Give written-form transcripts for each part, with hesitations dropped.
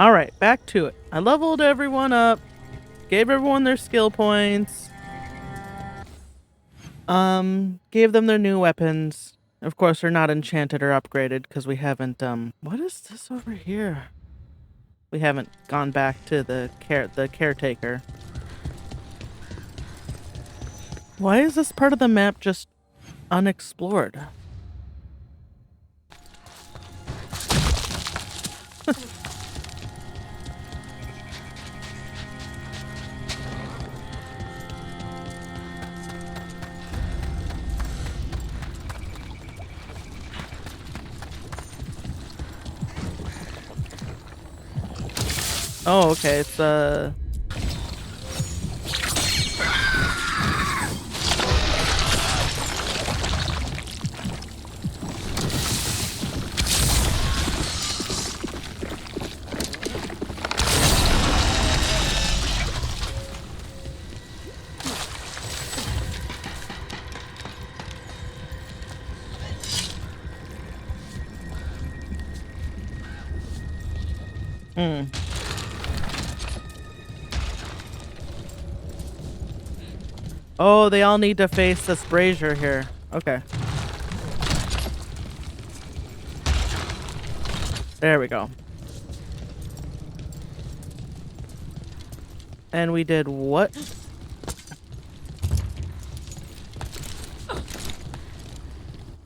Alright, back to it. I leveled everyone up, gave everyone their skill points, gave them their new weapons. Of course, they're not enchanted or upgraded because we haven't, what is this over here? We haven't gone back to the caretaker. Why is this part of the map just unexplored? Oh, okay, it's Oh, they all need to face this brazier here. Okay. There we go. And we did what?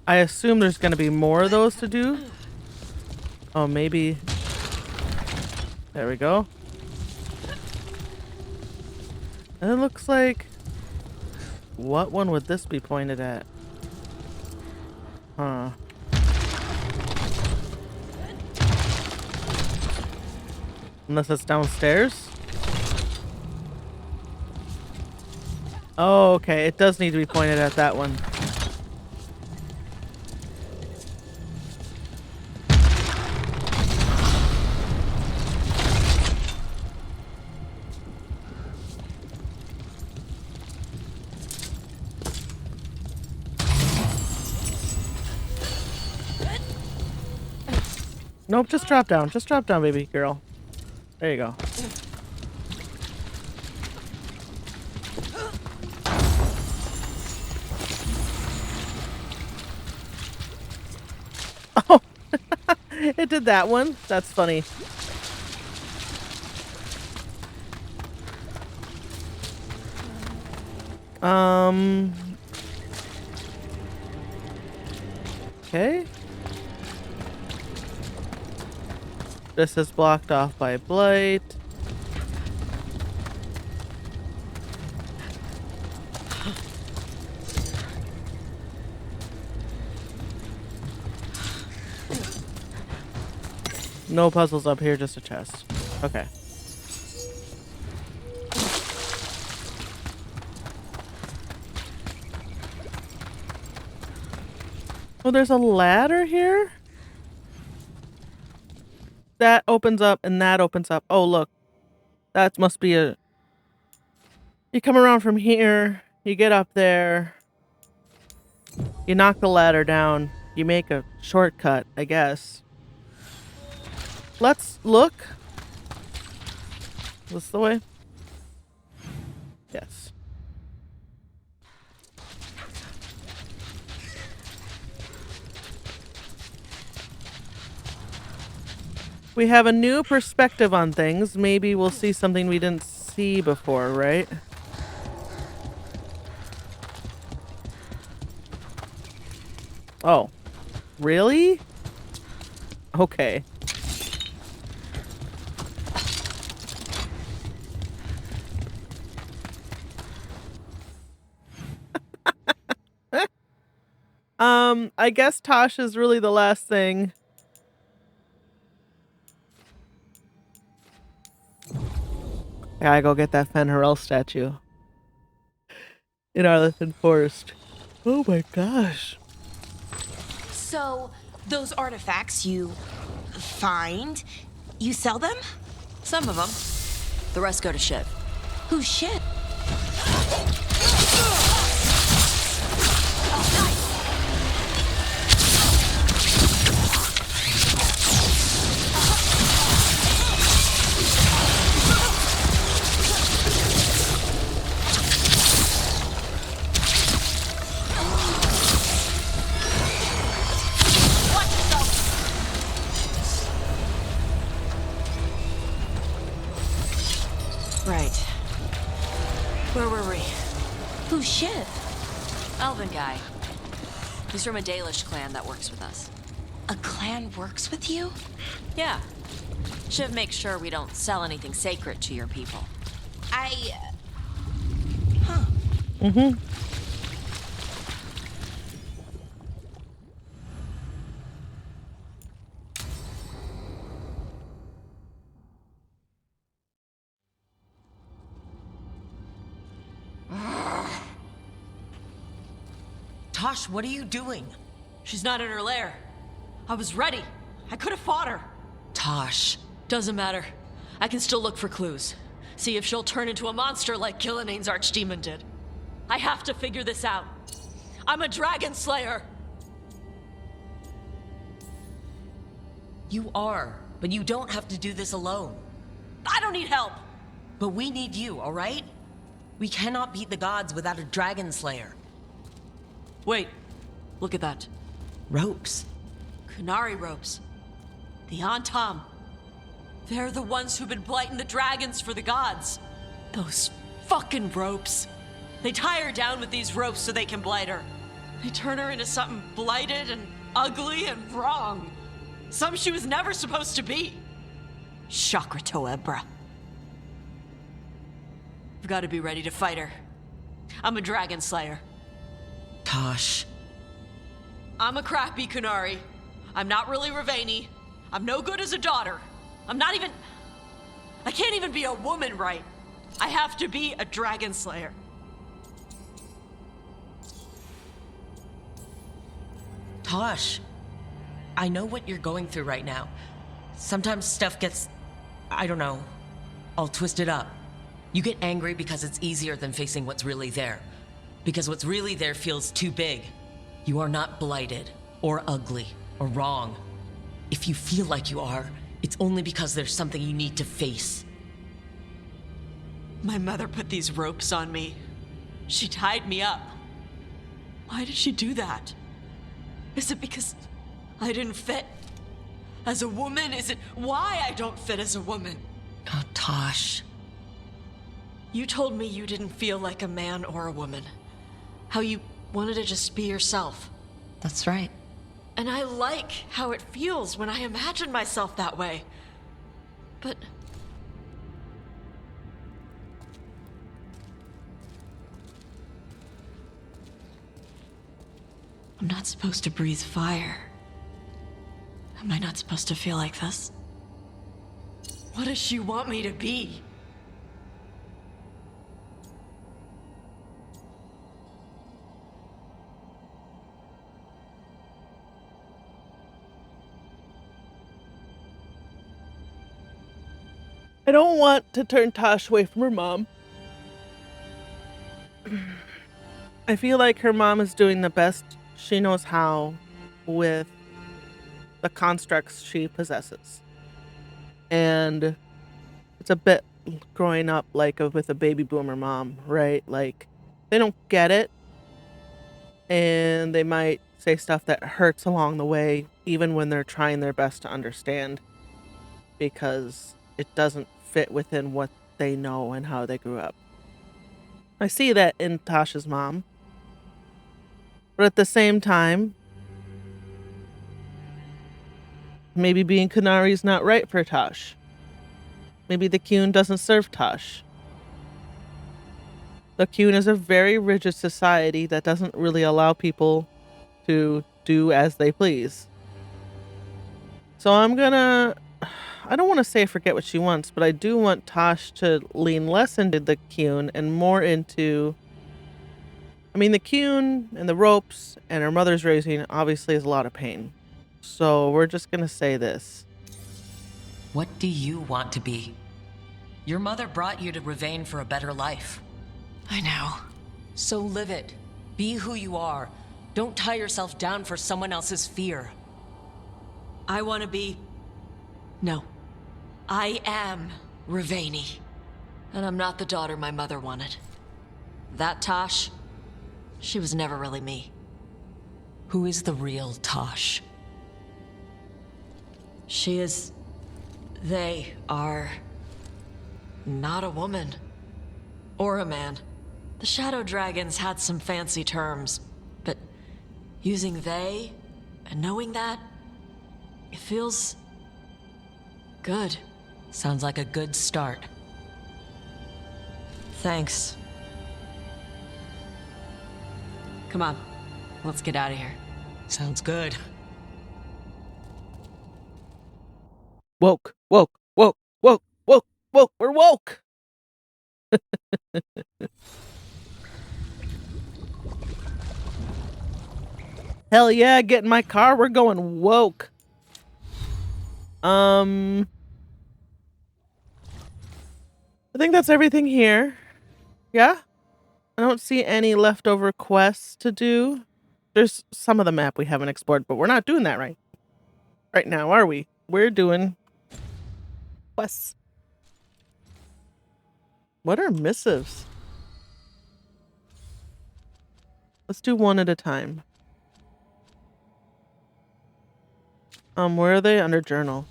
I assume there's gonna be more of those to do. Oh, maybe. There we go. And it looks like... What one would this be pointed at? Huh. Unless it's downstairs? Oh, okay. It does need to be pointed at that one. Nope, just drop down. Just drop down, baby girl. There you go. Oh, it did that one. That's funny. Okay. This is blocked off by blight. No puzzles up here, just a chest. Okay. Oh, there's a ladder here? That opens up and that opens up. Oh, look. That must be a... You come around from here. You get up there. You knock the ladder down. You make a shortcut, I guess. Let's look. This the way? Yes. We have a new perspective on things. Maybe we'll see something we didn't see before, right? Oh. Really? Okay. I guess Tosh is really the last thing. Gotta go get that Fenrirel statue. In Arlington Forest. Oh my gosh. So, those artifacts you find, you sell them? Some of them. The rest go to Shiv. Who's Shiv? Right. Where were we? Whose ship? Elven guy. He's from a Dalish clan that works with us. A clan works with you? Yeah. Shiv makes sure we don't sell anything sacred to your people. Huh. Mm-hmm. Tosh, what are you doing? She's not in her lair. I was ready. I could have fought her. Tosh. Doesn't matter. I can still look for clues. See if she'll turn into a monster like Killianane's archdemon did. I have to figure this out. I'm a dragon slayer. You are, but you don't have to do this alone. I don't need help. But we need you, all right? We cannot beat the gods without a dragon slayer. Wait. Look at that. Ropes. Kunari ropes. The Antam. They're the ones who've been blighting the dragons for the gods. Those fucking ropes. They tie her down with these ropes so they can blight her. They turn her into something blighted and ugly and wrong. Something she was never supposed to be. Chakra Toebra. I've got to be ready to fight her. I'm a dragon slayer. Tosh. I'm a crappy Kunari. I'm not really Ravani. I'm no good as a daughter. I can't even be a woman right. I have to be a dragon slayer. Tosh. I know what you're going through right now. Sometimes stuff gets, I don't know, all twisted up. You get angry because it's easier than facing what's really there. Because what's really there feels too big. You are not blighted, or ugly, or wrong. If you feel like you are, it's only because there's something you need to face. My mother put these ropes on me. She tied me up. Why did she do that? Is it because I didn't fit as a woman? Is it why I don't fit as a woman? Oh, Tosh. You told me you didn't feel like a man or a woman. How you wanted to just be yourself. That's right. And I like how it feels when I imagine myself that way. But I'm not supposed to breathe fire. Am I not supposed to feel like this? What does she want me to be? I don't want to turn Tosh away from her mom. I feel like her mom is doing the best she knows how with the constructs she possesses. And it's a bit growing up like with a baby boomer mom, right? Like, they don't get it. And they might say stuff that hurts along the way, even when they're trying their best to understand. Because it doesn't fit within what they know and how they grew up. I see that in Tasha's mom. But at the same time, maybe being Kunari is not right for Tosh. Maybe the Qun doesn't serve Tosh. The Qun is a very rigid society that doesn't really allow people to do as they please. So I don't want to say forget what she wants, but I do want Tosh to lean less into the Qun and more into... the Qun and the ropes and her mother's raising obviously is a lot of pain. So we're just going to say this. What do you want to be? Your mother brought you to Ravain for a better life. I know. So live it. Be who you are. Don't tie yourself down for someone else's fear. I want to be... No. I am Ravani. And I'm not the daughter my mother wanted. That Tosh, she was never really me. Who is the real Tosh? She is... They are... Not a woman. Or a man. The Shadow Dragons had some fancy terms, but using they and knowing that, it feels good. Sounds like a good start. Thanks. Come on, let's get out of here. Sounds good. Woke, woke, woke, woke, woke, woke. We're woke. Hell yeah, get in my car. We're going woke. I think that's everything here. Yeah? I don't see any leftover quests to do. There's some of the map we haven't explored, but we're not doing that right now, are we? We're doing quests. What are missives? Let's do one at a time. Where are they? Under journal.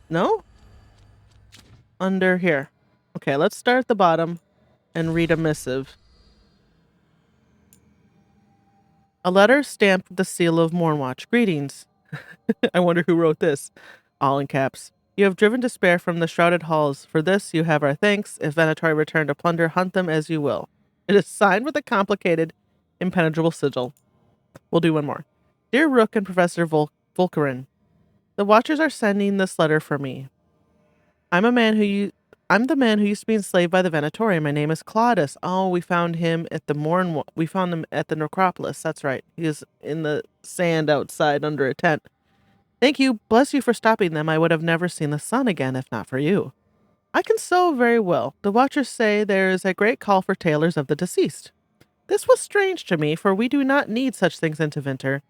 No? Under here. Okay, let's start at the bottom and read a missive. A letter stamped with the seal of Mornwatch. Greetings. I wonder who wrote this. All in caps. You have driven despair from the shrouded halls. For this you have our thanks. If Venatori return to plunder, hunt them as you will. It is signed with a complicated, impenetrable sigil. We'll do one more. Dear Rook and Professor Volcarin, the Watchers are sending this letter for me. I'm the man who used to be enslaved by the Venatori. My name is Claudius. Oh, we found him at the We found him at the necropolis. That's right. He is in the sand outside under a tent. Thank you. Bless you for stopping them. I would have never seen the sun again if not for you. I can sew very well. The Watchers say there is a great call for tailors of the deceased. This was strange to me, for we do not need such things in Tevinter.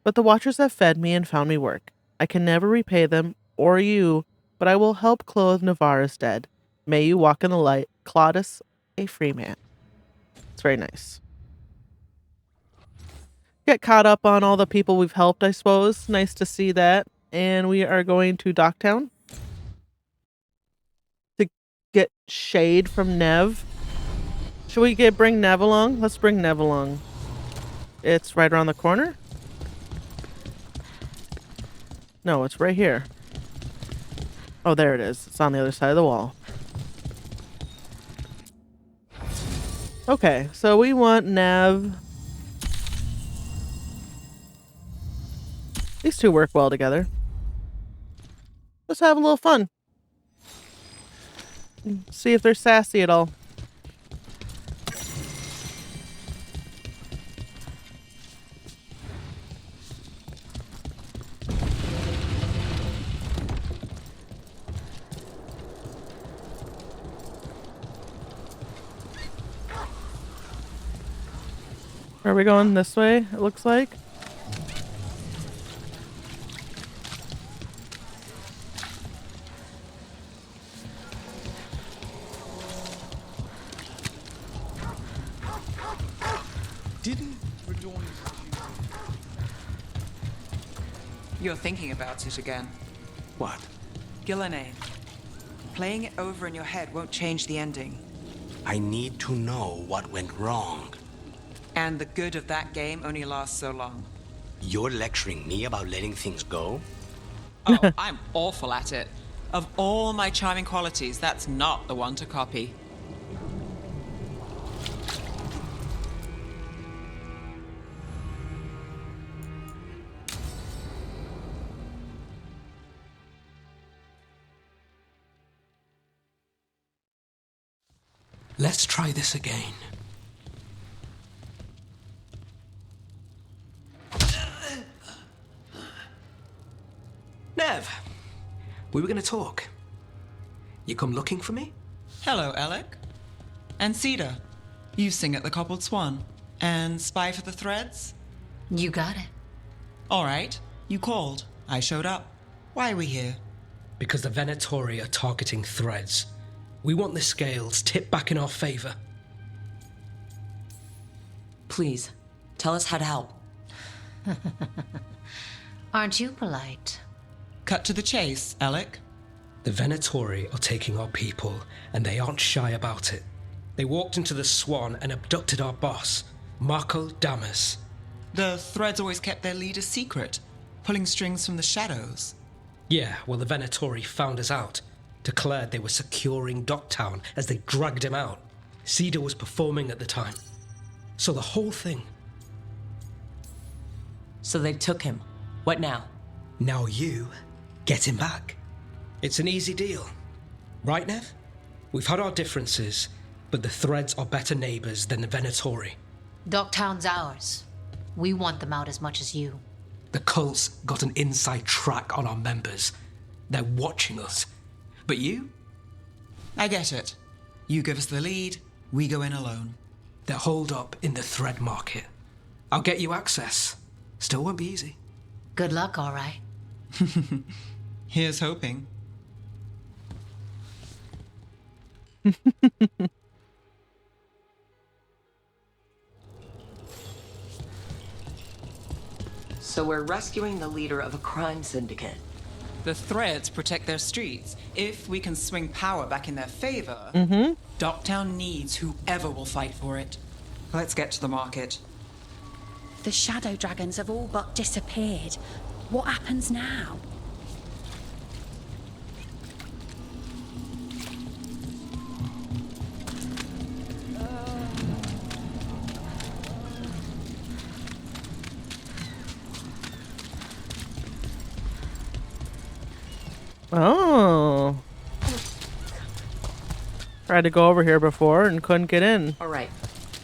But the Watchers have fed me and found me work. I can never repay them, or you, but I will help clothe Navarra's dead. May you walk in the light. Claudius, a free man. It's very nice. Get caught up on all the people we've helped, I suppose. Nice to see that. And we are going to Docktown to get shade from Nev. Should we bring Nev along? Let's bring Nev along. It's right around the corner. No, it's right here. Oh, there it is. It's on the other side of the wall. Okay, so we want Nev. These two work well together. Let's have a little fun. See if they're sassy at all. Are we going this way, it looks like? You're thinking about it again. What? Gillenane. Playing it over in your head won't change the ending. I need to know what went wrong. And the good of that game only lasts so long. You're lecturing me about letting things go? Oh, I'm awful at it. Of all my charming qualities, that's not the one to copy. Let's try this again. Nev, we were going to talk. You come looking for me? Hello, Alec. And Cedar. You sing at the Cobbled Swan. And spy for the threads? You got it. All right. You called. I showed up. Why are we here? Because the Venatori are targeting threads. We want the scales tipped back in our favor. Please, tell us how to help. Aren't you polite? Cut to the chase, Alec. The Venatori are taking our people, and they aren't shy about it. They walked into the Swan and abducted our boss, Marco Damas. The Threads always kept their leader secret, pulling strings from the shadows. Yeah, well, the Venatori found us out, declared they were securing Docktown as they dragged him out. Cedar was performing at the time. So the whole thing. So they took him. What now? Now you get him back. It's an easy deal. Right, Nev? We've had our differences, but the Threads are better neighbors than the Venatori. Docktown's ours. We want them out as much as you. The cult's got an inside track on our members. They're watching us. But you? I get it. You give us the lead, we go in alone. They're holed up in the Thread market. I'll get you access. Still won't be easy. Good luck, all right. Here's hoping. So we're rescuing the leader of a crime syndicate. The Threads protect their streets. If we can swing power back in their favor, Docktown needs whoever will fight for it. Let's get to the market. The shadow dragons have all but disappeared. What happens now? Oh. Tried to go over here before and couldn't get in. All right.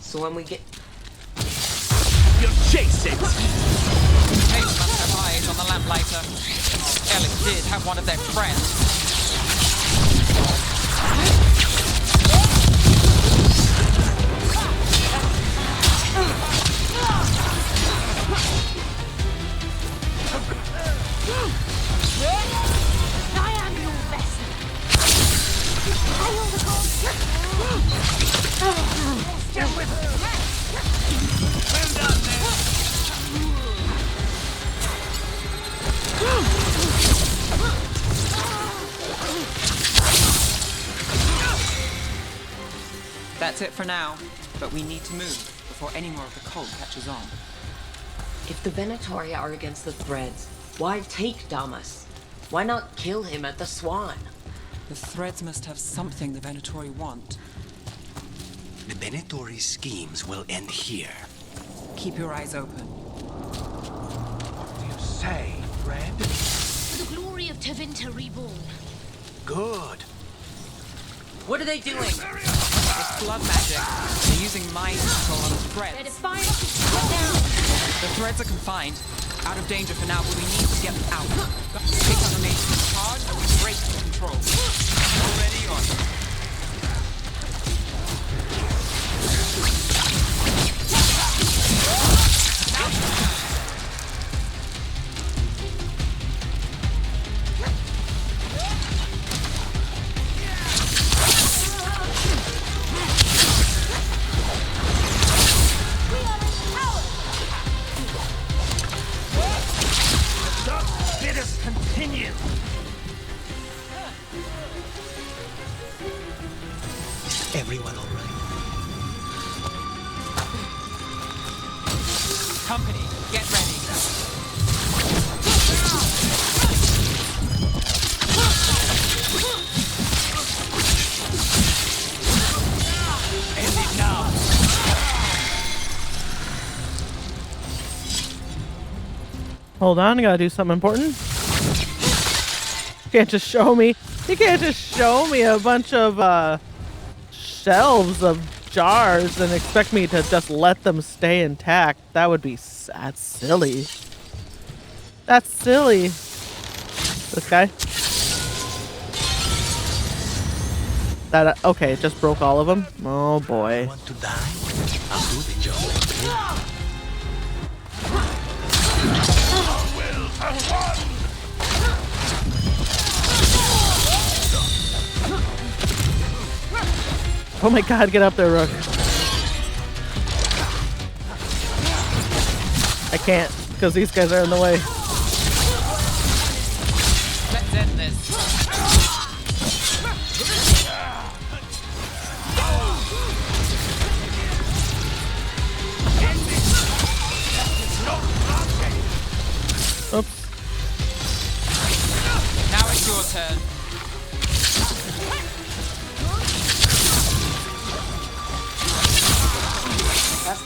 So when we get... Chase must have eyes on the lamplighter. Ellis did have one of their friends. I am your vessel. Hail the gods. Still with her. Well done, That's it for now, but we need to move before any more of the cult catches on. If the Venatori are against the Threads, why take Damas? Why not kill him at the Swan? The Threads must have something the Venatori want. The Venatori schemes will end here. Keep your eyes open. What do you say, Red? For the glory of Tevinter reborn. Good. What are they doing? It's blood magic. They're using mind control on the Threads. The Threads are confined. Out of danger for now, but we need to get them out. Take on the nation in charge and we break the control. Already on. Bid us continue. Everyone all right? Company, get ready. End it now. Hold on, I gotta do something important. You can't just show me. You can't just show me a bunch of shelves of jars and expect me to just let them stay intact. That would be that's silly. That's silly. This guy. That okay, it just broke all of them. Oh boy. Want to die? I'll do the job. Oh my god, get up there, Rook. I can't, because these guys are in the way. Let's end this.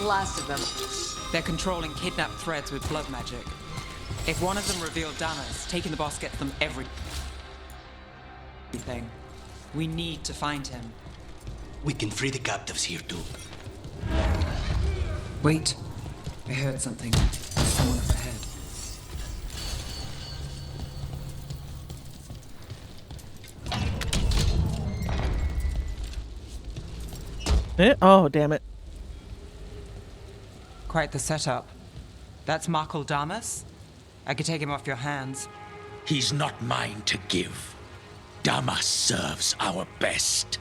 last of them? They're controlling kidnapped threads with blood magic. If one of them revealed Damas, taking the boss gets them everything. We need to find him. We can free the captives here too. Wait. I heard something. Someone up ahead. Oh, damn it. Quite the setup. That's Markle Damas? I could take him off your hands. He's not mine to give. Damas serves our best.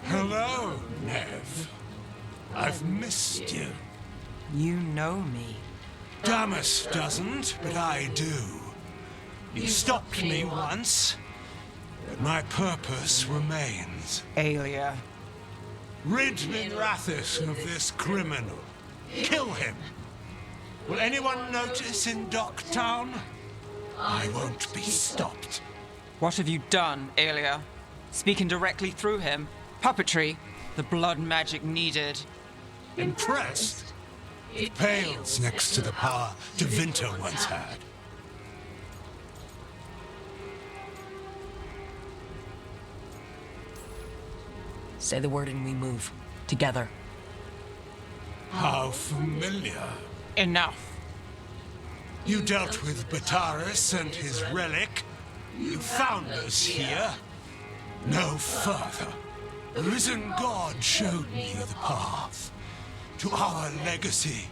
Hello, Nev. I've missed you. You know me. Damas doesn't, but I do. You stopped me once, but my purpose remains. Aelia. Rid Minrathis of this criminal. Kill him. Will anyone notice in Docktown? I won't be stopped. What have you done, Aelia? Speaking directly through him? Puppetry? The blood magic needed. Impressed? It pales next to the power Devinter once had. Say the word and we move. Together. How familiar. Enough. You dealt with Bataris and his relic. You found us here. No further. The risen God showed me the path. To our legacy.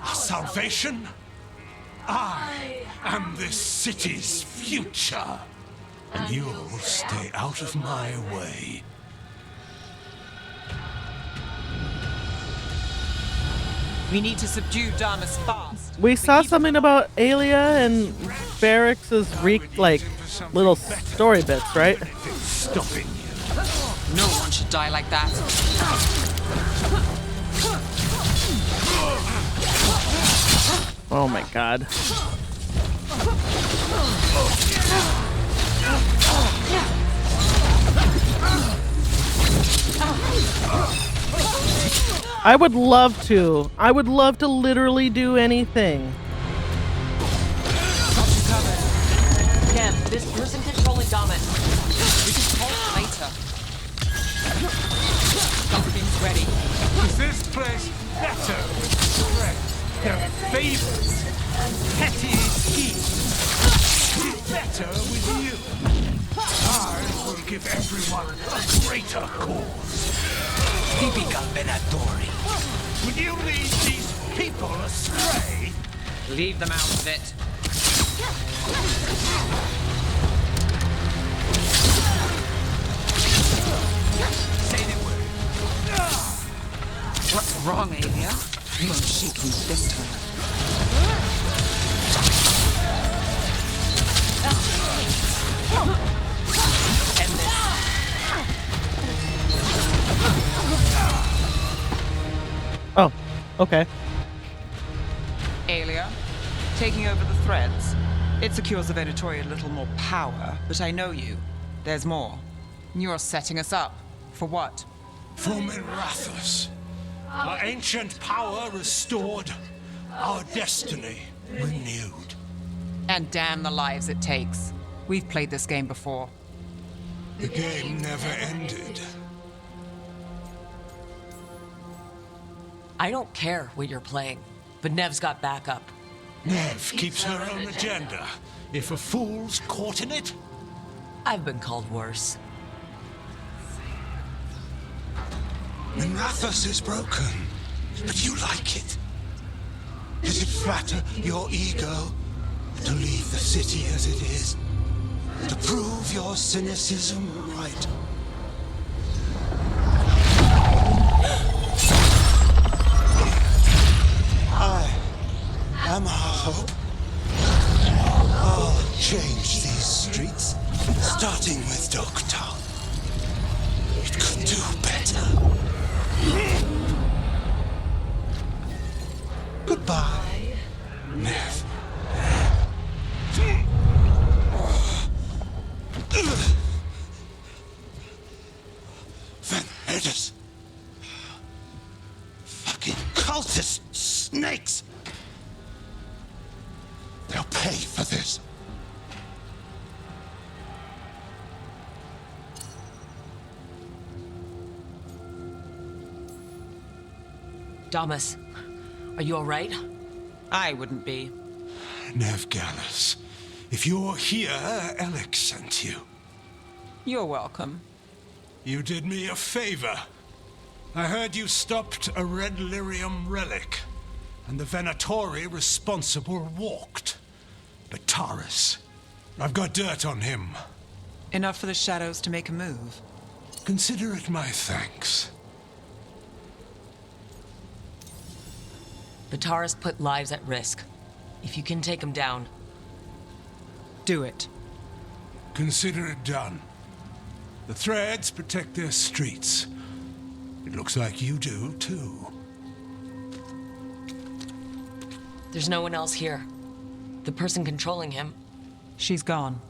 Our salvation. I am this city's future. And you'll stay out of my way. We need to subdue Damas fast. We saw something about Aelia and Barracks' little story bits, right? Stopping you. No one should die like that. Oh my god. I would love to. I would love to literally do anything. Nev, this person controlling Damas. We can talk later. Something's ready. Is this place better with threats, their favors, petty schemes? It's better with you. I will give everyone a greater cause. Tipical Venatori. Would you lead these people astray? Leave them out of it. Say the word. What's wrong, Aelia? You won't shake me this time. End this. Oh, okay. Aelia, taking over the threads. It secures the Venatori a little more power, but I know you. There's more. You're setting us up. For what? For Minrathis. Our ancient power restored. Our destiny renewed. And damn the lives it takes. We've played this game before. The game never ended. I don't care what you're playing, but Nev's got backup. Nev keeps her own agenda. If a fool's caught in it, I've been called worse. Minrathis is broken, but you like it. Does it flatter your ego to leave the city as it is? To prove your cynicism right? I am our hope. I'll change these streets, starting with Docktown. It could do better. Goodbye, Nev. traitors! Fucking cultist snakes! They'll pay for this. Damas, are you all right? I wouldn't be. Nev Gallus, if you're here, Alec sent you. You're welcome. You did me a favor. I heard you stopped a red lyrium relic, and the Venatori responsible walked. But Taurus, I've got dirt on him. Enough for the shadows to make a move. Consider it my thanks. Bataris put lives at risk. If you can take him down. Do it. Consider it done. The Threads protect their streets. It looks like you do, too. There's no one else here. The person controlling him. She's gone.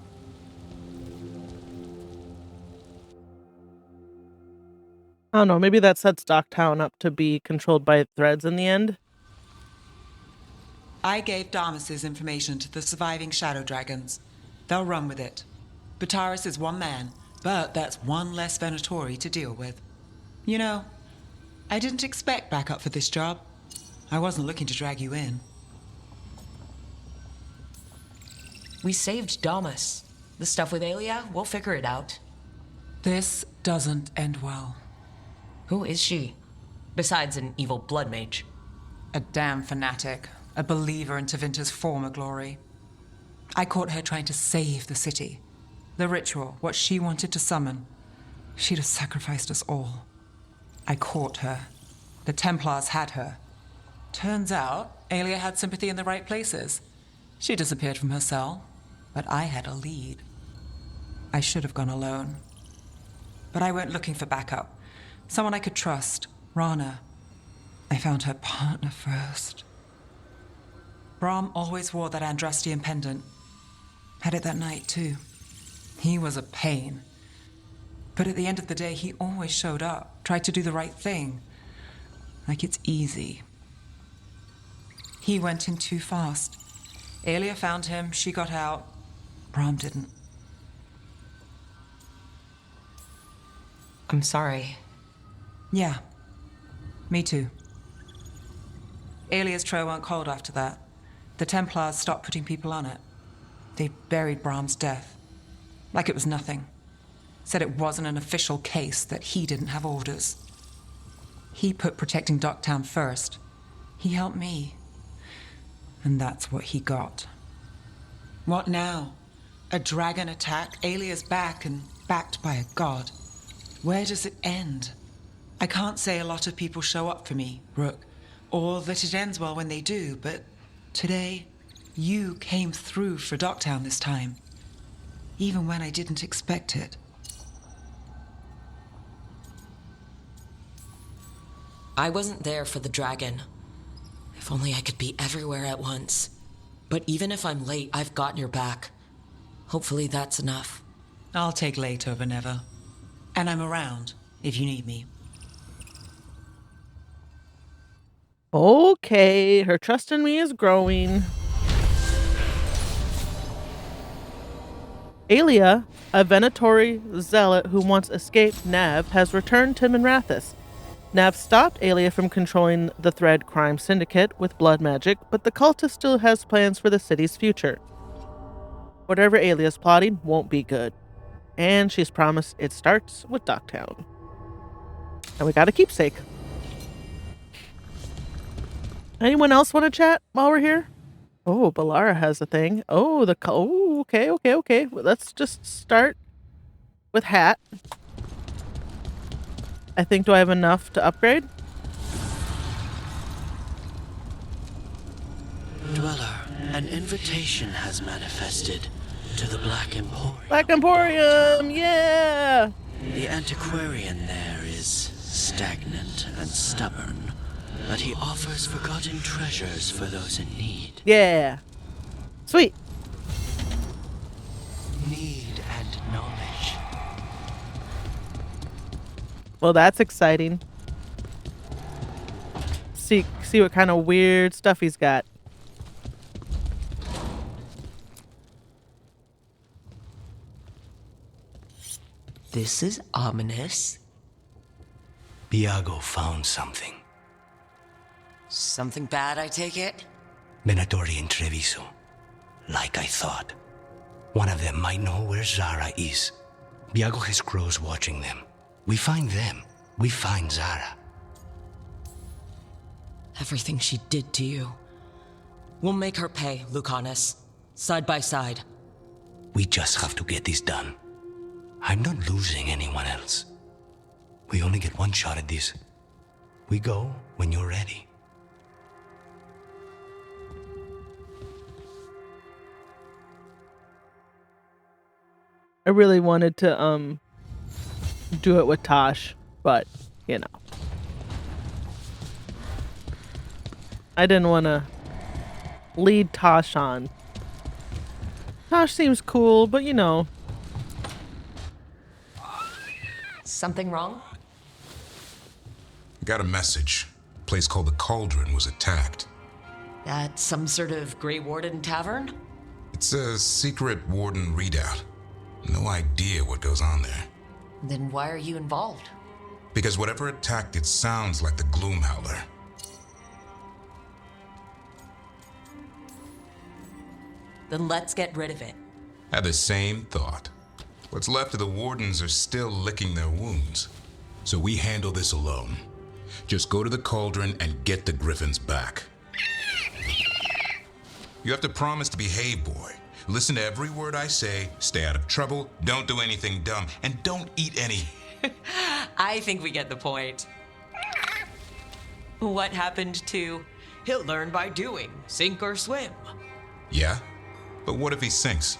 I don't know, maybe that sets Docktown up to be controlled by Threads in the end. I gave Damas's information to the surviving Shadow Dragons. They'll run with it. Bataris is one man, but that's one less Venatori to deal with. You know, I didn't expect backup for this job. I wasn't looking to drag you in. We saved Damas. The stuff with Aelia, we'll figure it out. This doesn't end well. Who is she? Besides an evil blood mage. A damn fanatic. A believer in Tevinter's former glory. I caught her trying to save the city. The ritual, what she wanted to summon. She'd have sacrificed us all. I caught her. The Templars had her. Turns out, Aelia had sympathy in the right places. She disappeared from her cell, but I had a lead. I should have gone alone. But I went looking for backup. Someone I could trust, Rana. I found her partner first. Brahm always wore that Andrastian pendant. Had it that night, too. He was a pain. But at the end of the day, he always showed up, tried to do the right thing. Like it's easy. He went in too fast. Aelia found him, she got out. Brahm didn't. I'm sorry. Yeah. Me too. Aelia's trail went cold after that. The Templars stopped putting people on it. They buried Brahm's death. Like it was nothing. Said it wasn't an official case, that he didn't have orders. He put protecting Docktown first. He helped me. And that's what he got. What now? A dragon attack, Aelia's back and backed by a god. Where does it end? I can't say a lot of people show up for me, Rook, or that it ends well when they do, but today, you came through for Docktown this time. Even when I didn't expect it. I wasn't there for the dragon. If only I could be everywhere at once. But even if I'm late, I've got your back. Hopefully that's enough. I'll take late over never. And I'm around, if you need me. Okay, her trust in me is growing. Aelia, a Venatori zealot who once escaped Nav, has returned to Minrathous. Nav stopped Aelia from controlling the Thread crime syndicate with blood magic, but the cultist still has plans for the city's future. Whatever Aelia's plotting won't be good. And she's promised it starts with Docktown. And we got a keepsake. Anyone else want to chat while we're here? Oh, Balara has a thing. Oh, okay. Well, let's just start with Hat. I think, do I have enough to upgrade? Dweller, an invitation has manifested to the Black Emporium. Black Emporium, yeah! The antiquarian there is stagnant and stubborn, but he offers forgotten treasures for those in need. Yeah. Sweet. Need and knowledge. Well, that's exciting. See what kind of weird stuff he's got. This is ominous. Biago found something. Something bad, I take it? Venatori and Treviso. Like I thought. One of them might know where Zara is. Biago has crows watching them. We find them. We find Zara. Everything she did to you. We'll make her pay, Lucanus. Side by side. We just have to get this done. I'm not losing anyone else. We only get one shot at this. We go when you're ready. I really wanted to do it with Tosh, but you know. I didn't want to lead Tosh on. Tosh seems cool, but you know. Something wrong? Got a message. A place called the Cauldron was attacked. At some sort of Grey Warden tavern? It's a secret Warden readout. No idea what goes on there. Then why are you involved? Because whatever attacked it sounds like the Gloom Howler. Then let's get rid of it. Had the same thought. What's left of the Wardens are still licking their wounds. So we handle this alone. Just go to the Cauldron and get the Griffins back. You have to promise to behave, boy. Listen to every word I say, stay out of trouble, don't do anything dumb, and don't eat any. I think we get the point. What happened to he'll learn by doing, sink or swim? Yeah? But what if he sinks?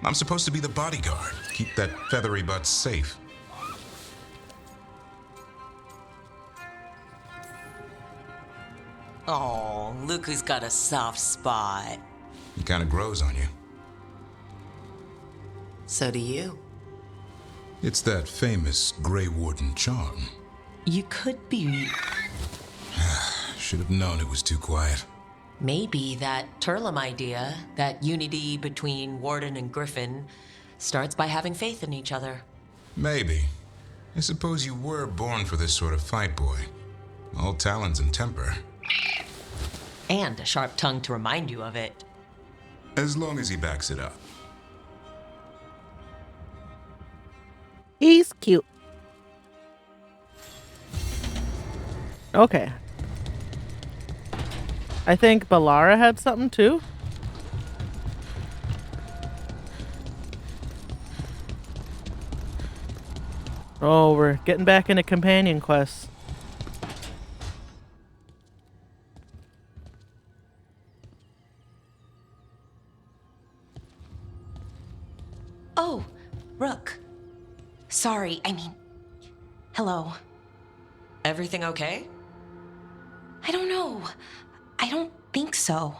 I'm supposed to be the bodyguard, keep that feathery butt safe. Oh, Luku's got a soft spot. It kind of grows on you. So do you. It's that famous Grey Warden charm. You could be... Should have known it was too quiet. Maybe that Turlum idea, that unity between Warden and Griffin, starts by having faith in each other. Maybe. I suppose you were born for this sort of fight, boy. All talons and temper. And a sharp tongue to remind you of it. As long as he backs it up. He's cute. Okay. I think Balara had something too. Oh, we're getting back into companion quests. Oh, Rook. Sorry, hello. Everything okay? I don't know. I don't think so.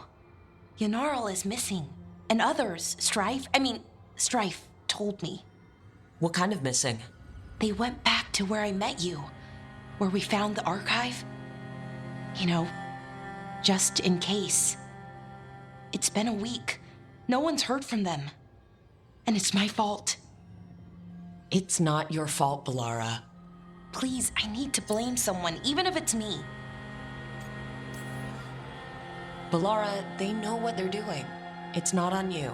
Yanarl is missing. And others, Strife told me. What kind of missing? They went back to where I met you. Where we found the archive. You know, just in case. It's been a week. No one's heard from them. And it's my fault. It's not your fault, Balara. Please, I need to blame someone, even if it's me. Balara, they know what they're doing. It's not on you.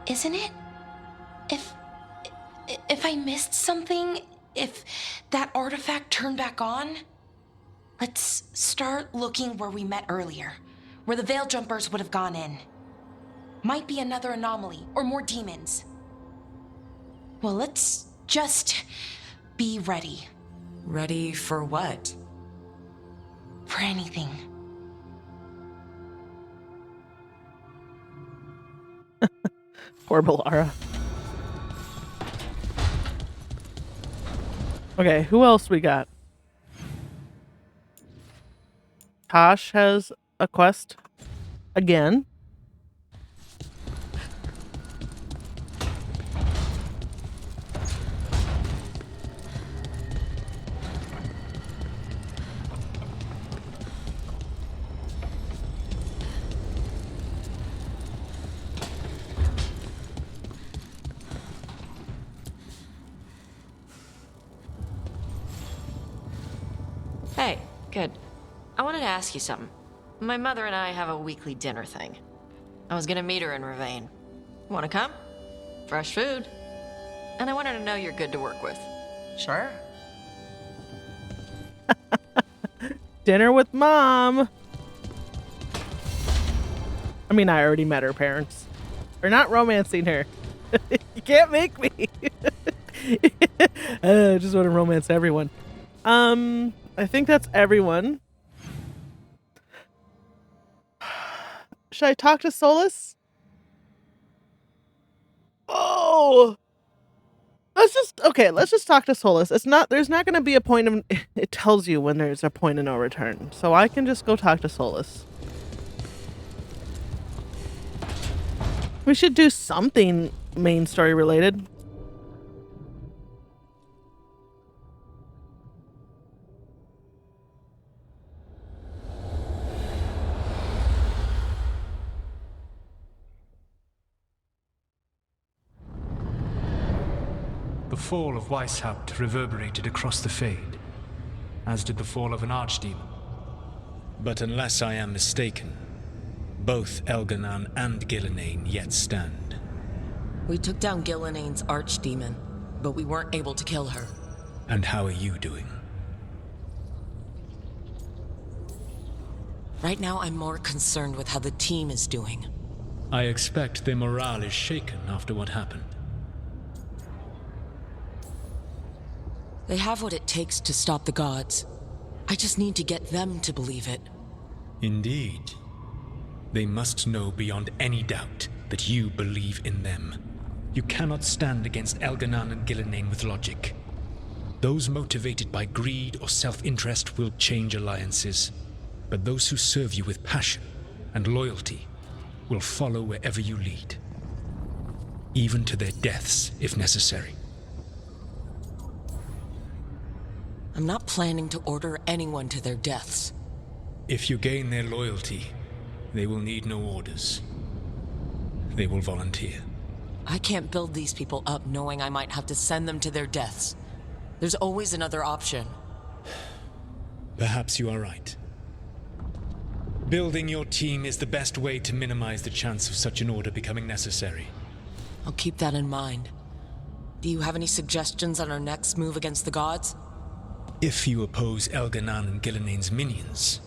Isn't it? If I missed something, if that artifact turned back on, let's start looking where we met earlier, where the Veil Jumpers would have gone in. Might be another anomaly, or more demons. Well, let's just be ready. Ready for what? For anything. Poor Balara. Okay, who else we got? Tosh has a quest again. Good. I wanted to ask you something. My mother and I have a weekly dinner thing. I was gonna meet her in Ravane. Wanna come? Fresh food. And I wanted to know you're good to work with. Sure. Dinner with Mom. I mean, I already met her parents. We're not romancing her. You can't make me. I just want to romance everyone. I think that's everyone. Should I talk to Solus? Oh, let's just talk to Solus. There's not going to be a point of, it tells you when there's a point of no return. So I can just go talk to Solus. We should do something main story related. The fall of Weishaupt reverberated across the Fade, as did the fall of an archdemon. But unless I am mistaken, both Elganan and Gillenane yet stand. We took down Gillenane's archdemon, but we weren't able to kill her. And how are you doing? Right now, I'm more concerned with how the team is doing. I expect their morale is shaken after what happened. They have what it takes to stop the gods. I just need to get them to believe it. Indeed. They must know beyond any doubt that you believe in them. You cannot stand against Elganan and Gillenane with logic. Those motivated by greed or self-interest will change alliances, but those who serve you with passion and loyalty will follow wherever you lead, even to their deaths if necessary. I'm not planning to order anyone to their deaths. If you gain their loyalty, they will need no orders. They will volunteer. I can't build these people up knowing I might have to send them to their deaths. There's always another option. Perhaps you are right. Building your team is the best way to minimize the chance of such an order becoming necessary. I'll keep that in mind. Do you have any suggestions on our next move against the gods? If you oppose Elganan and Gillenane's minions,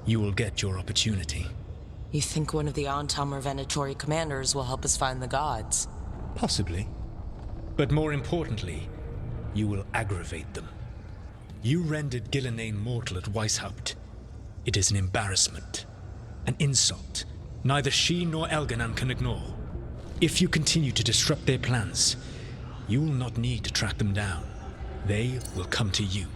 you will get your opportunity. You think one of the Antam or Venatori commanders will help us find the gods? Possibly. But more importantly, you will aggravate them. You rendered Gillenane mortal at Weishaupt. It is an embarrassment, an insult neither she nor Elganan can ignore. If you continue to disrupt their plans, you will not need to track them down. They will come to you.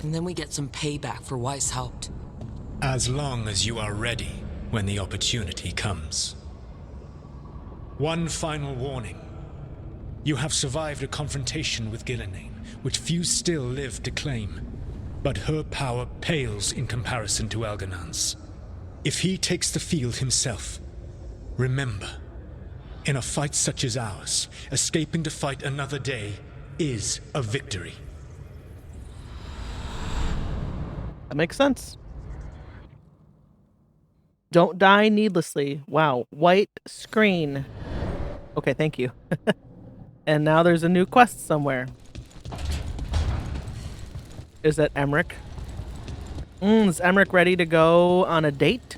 And then we get some payback for Weishaupt. As long as you are ready when the opportunity comes. One final warning. You have survived a confrontation with Gillenane, which few still live to claim. But her power pales in comparison to Elganan's. If he takes the field himself, remember, in a fight such as ours, escaping to fight another day is a victory. That makes sense. Don't die needlessly. Wow, white screen. Okay, thank you. And now there's a new quest somewhere. Is that Emmerich? Is Emmerich ready to go on a date?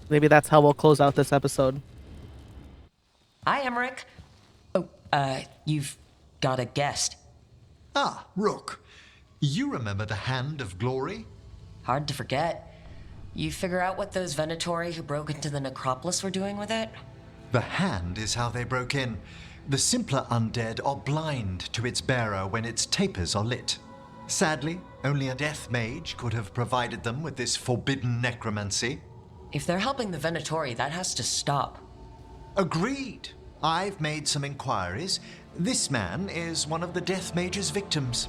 Maybe that's how we'll close out this episode. Hi, Emmerich. Oh, you've got a guest. Ah, Rook. You remember the Hand of Glory? Hard to forget. You figure out what those Venatori who broke into the necropolis were doing with it? The Hand is how they broke in. The simpler undead are blind to its bearer when its tapers are lit. Sadly, only a death mage could have provided them with this forbidden necromancy. If they're helping the Venatori, that has to stop. Agreed. I've made some inquiries. This man is one of the death mage's victims.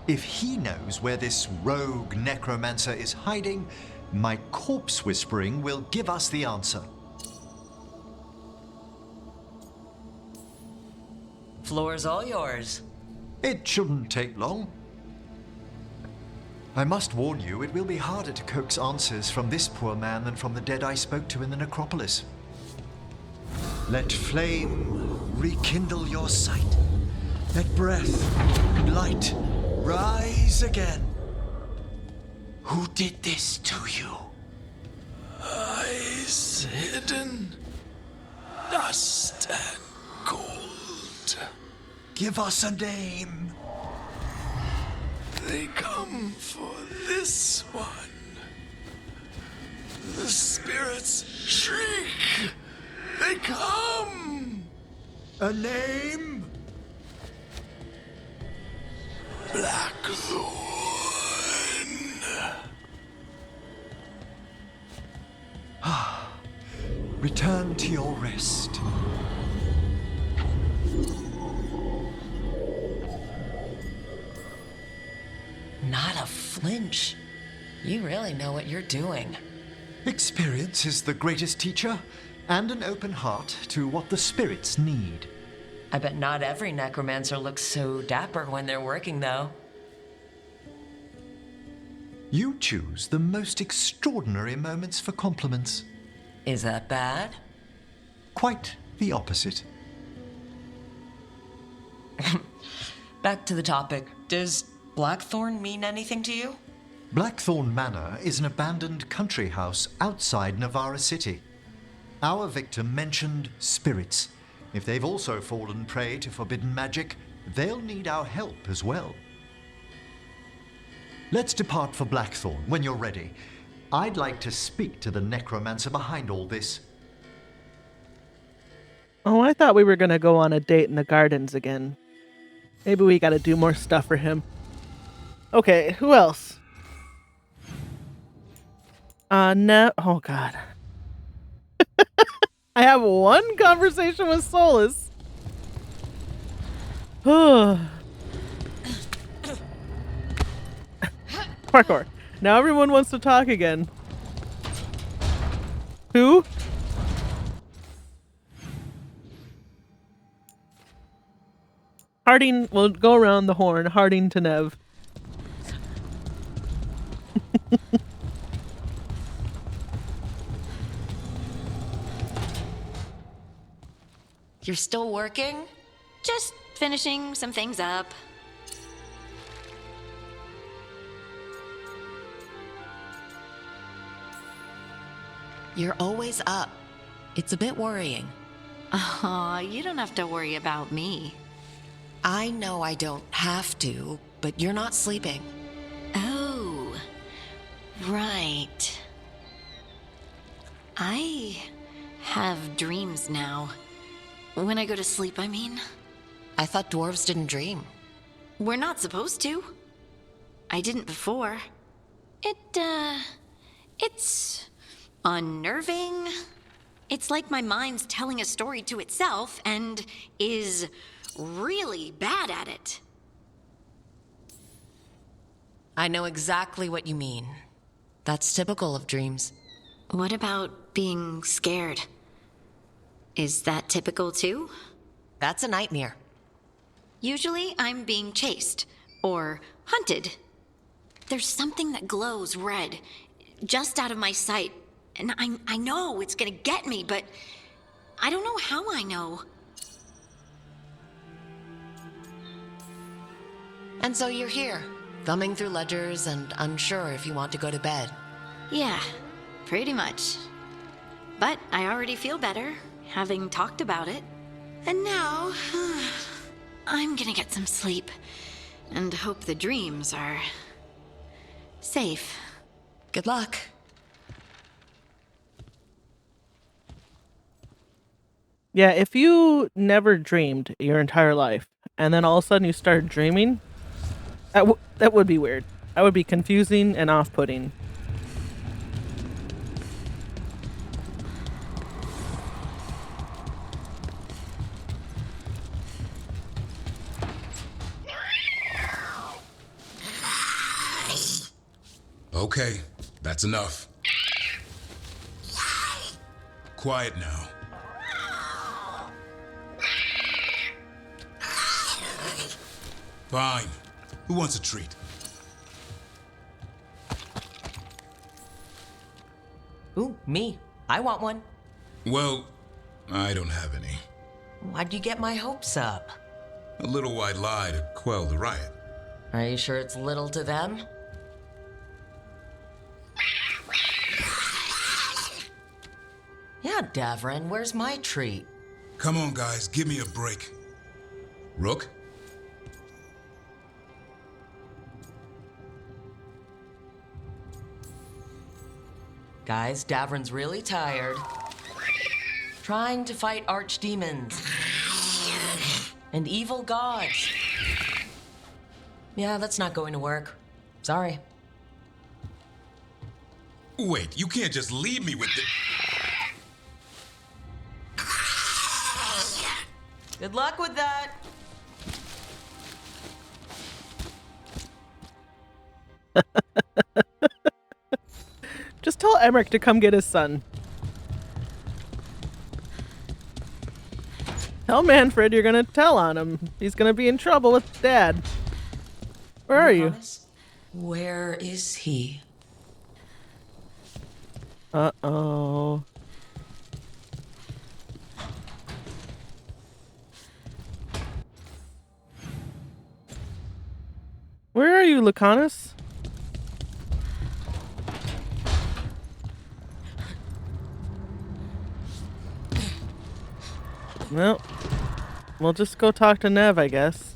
If he knows where this rogue necromancer is hiding, my corpse whispering will give us the answer. Floor's all yours. It shouldn't take long. I must warn you, it will be harder to coax answers from this poor man than from the dead I spoke to in the necropolis. Let flame rekindle your sight. Let breath and light rise again. Who did this to you? Eyes hidden, dust and gold. Give us a name. They come for this one. The spirits shriek. They come. A name? Blackthorn. Return to your rest. Not a flinch. You really know what you're doing. Experience is the greatest teacher, and an open heart to what the spirits need. I bet not every necromancer looks so dapper when they're working, though. You choose the most extraordinary moments for compliments. Is that bad? Quite the opposite. Back to the topic. Does Blackthorn mean anything to you? Blackthorn Manor is an abandoned country house outside Navarra City. Our victim mentioned spirits. If they've also fallen prey to forbidden magic, they'll need our help as well. Let's depart for Blackthorn when you're ready. I'd like to speak to the necromancer behind all this. Oh, I thought we were going to go on a date in the gardens again. Maybe we got to do more stuff for him. Okay, who else? No. Oh, God. I have one conversation with Solus. Parkour. Now everyone wants to talk again. Who? Harding, we'll go around the horn. Harding to Nev. You're still working? Just finishing some things up. You're always up. It's a bit worrying. Aw, you don't have to worry about me. I know I don't have to, but you're not sleeping. Oh, right. I have dreams now. When I go to sleep, I mean. I thought dwarves didn't dream. We're not supposed to. I didn't before. It's unnerving. It's like my mind's telling a story to itself and is really bad at it. I know exactly what you mean. That's typical of dreams. What about being scared? Is that typical too? That's a nightmare. Usually I'm being chased or hunted. There's something that glows red just out of my sight, and I know it's gonna get me, but I don't know how I know. And so you're here, thumbing through ledgers and unsure if you want to go to bed. Yeah, pretty much. But I already feel better, having talked about it. And now, I'm gonna get some sleep, and hope the dreams are safe. Good luck. Yeah, if you never dreamed your entire life, and then all of a sudden you start dreaming, that would be weird. That would be confusing and off-putting. Okay, that's enough. Quiet now. Fine. Who wants a treat? Ooh, me. I want one. Well, I don't have any. Why'd you get my hopes up? A little white lie to quell the riot. Are you sure it's little to them? Yeah, Davrin, where's my treat? Come on, guys, give me a break. Rook? Guys, Davrin's really tired. Trying to fight archdemons. And evil gods. Yeah, that's not going to work. Sorry. Wait, you can't just leave me with the... Good luck with that. Just tell Emmerich to come get his son. Tell Manfred you're gonna tell on him. He's gonna be in trouble with Dad. Where are you? Where is he? Uh-oh. Where are you, Lucanus? Well, we'll just go talk to Nev, I guess.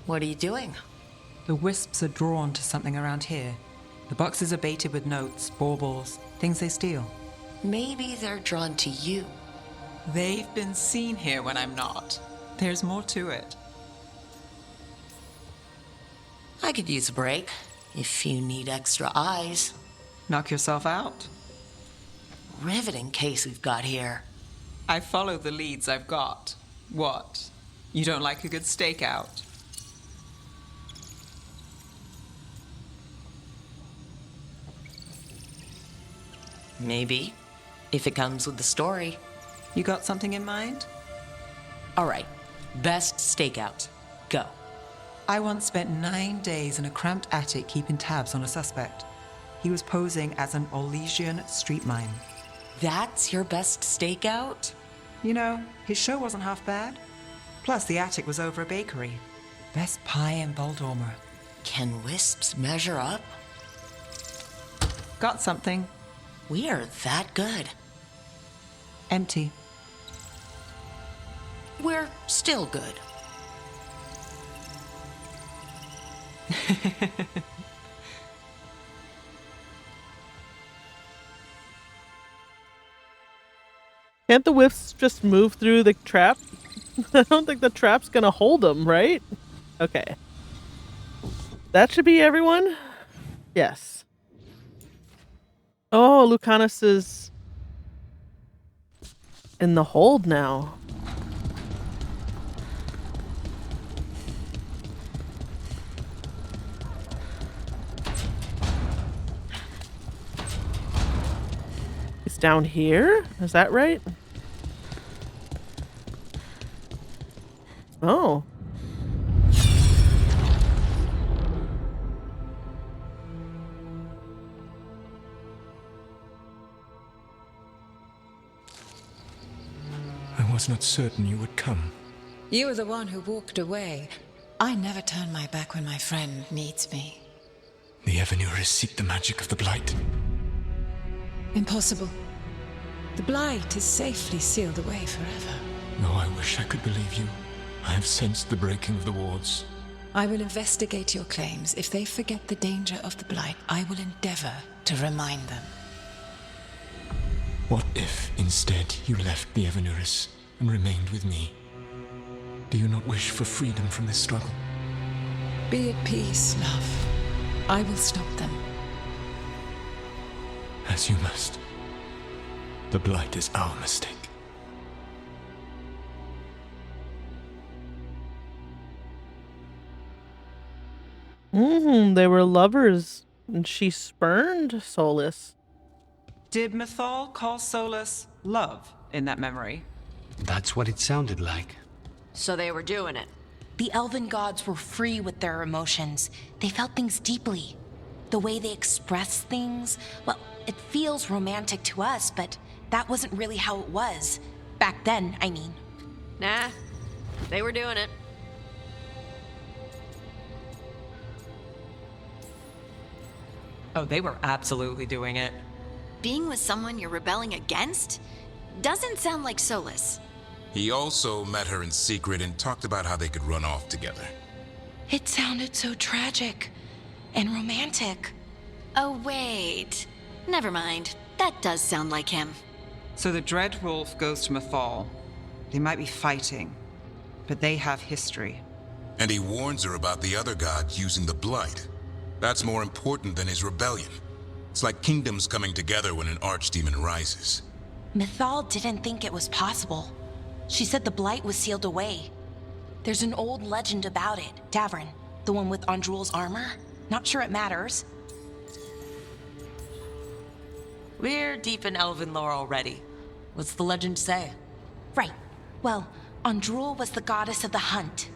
What are you doing? The wisps are drawn to something around here. The boxes are baited with notes, baubles, things they steal. Maybe they're drawn to you. They've been seen here when I'm not. There's more to it. I could use a break, if you need extra eyes. Knock yourself out. Riveting case we've got here. I follow the leads I've got. What? You don't like a good stakeout? Maybe, if it comes with the story. You got something in mind? All right, best stakeout. Go. I once spent 9 days in a cramped attic keeping tabs on a suspect. He was posing as an Orlesian street mime. That's your best stakeout? You know, his show wasn't half bad. Plus, the attic was over a bakery. Best pie in Boldormer. Can wisps measure up? Got something. We are that good. Empty. We're still good. Can't the wisps just move through the trap? I don't think the trap's gonna hold them, right? Okay. That should be everyone? Yes. Oh, Lucanus is in the hold now. It's down here? Is that right? Oh. I was not certain you would come. You were the one who walked away. I never turn my back when my friend needs me. The Evanuris seek the magic of the Blight. Impossible. The Blight is safely sealed away forever. Though I wish I could believe you, I have sensed the breaking of the wards. I will investigate your claims. If they forget the danger of the Blight, I will endeavor to remind them. What if, instead, you left the Evanuris and remained with me? Do you not wish for freedom from this struggle? Be at peace, love. I will stop them. As you must. The Blight is our mistake. They were lovers, and she spurned Solus. Did Mythal call Solus love in that memory? That's what it sounded like. So they were doing it. The elven gods were free with their emotions. They felt things deeply. The way they expressed things, well, it feels romantic to us, but that wasn't really how it was. Back then, I mean. Nah, they were doing it. Oh, they were absolutely doing it. Being with someone you're rebelling against doesn't sound like Solus. He also met her in secret and talked about how they could run off together. It sounded so tragic and romantic. Oh, wait. Never mind. That does sound like him. So the Dread Wolf goes to Mythal. They might be fighting, but they have history. And he warns her about the other gods using the Blight. That's more important than his rebellion. It's like kingdoms coming together when an archdemon rises. Mythal didn't think it was possible. She said the Blight was sealed away. There's an old legend about it. Davrin, the one with Andrul's armor. Not sure it matters. We're deep in elven lore already. What's the legend say? Right. Well, Andrul was the goddess of the hunt.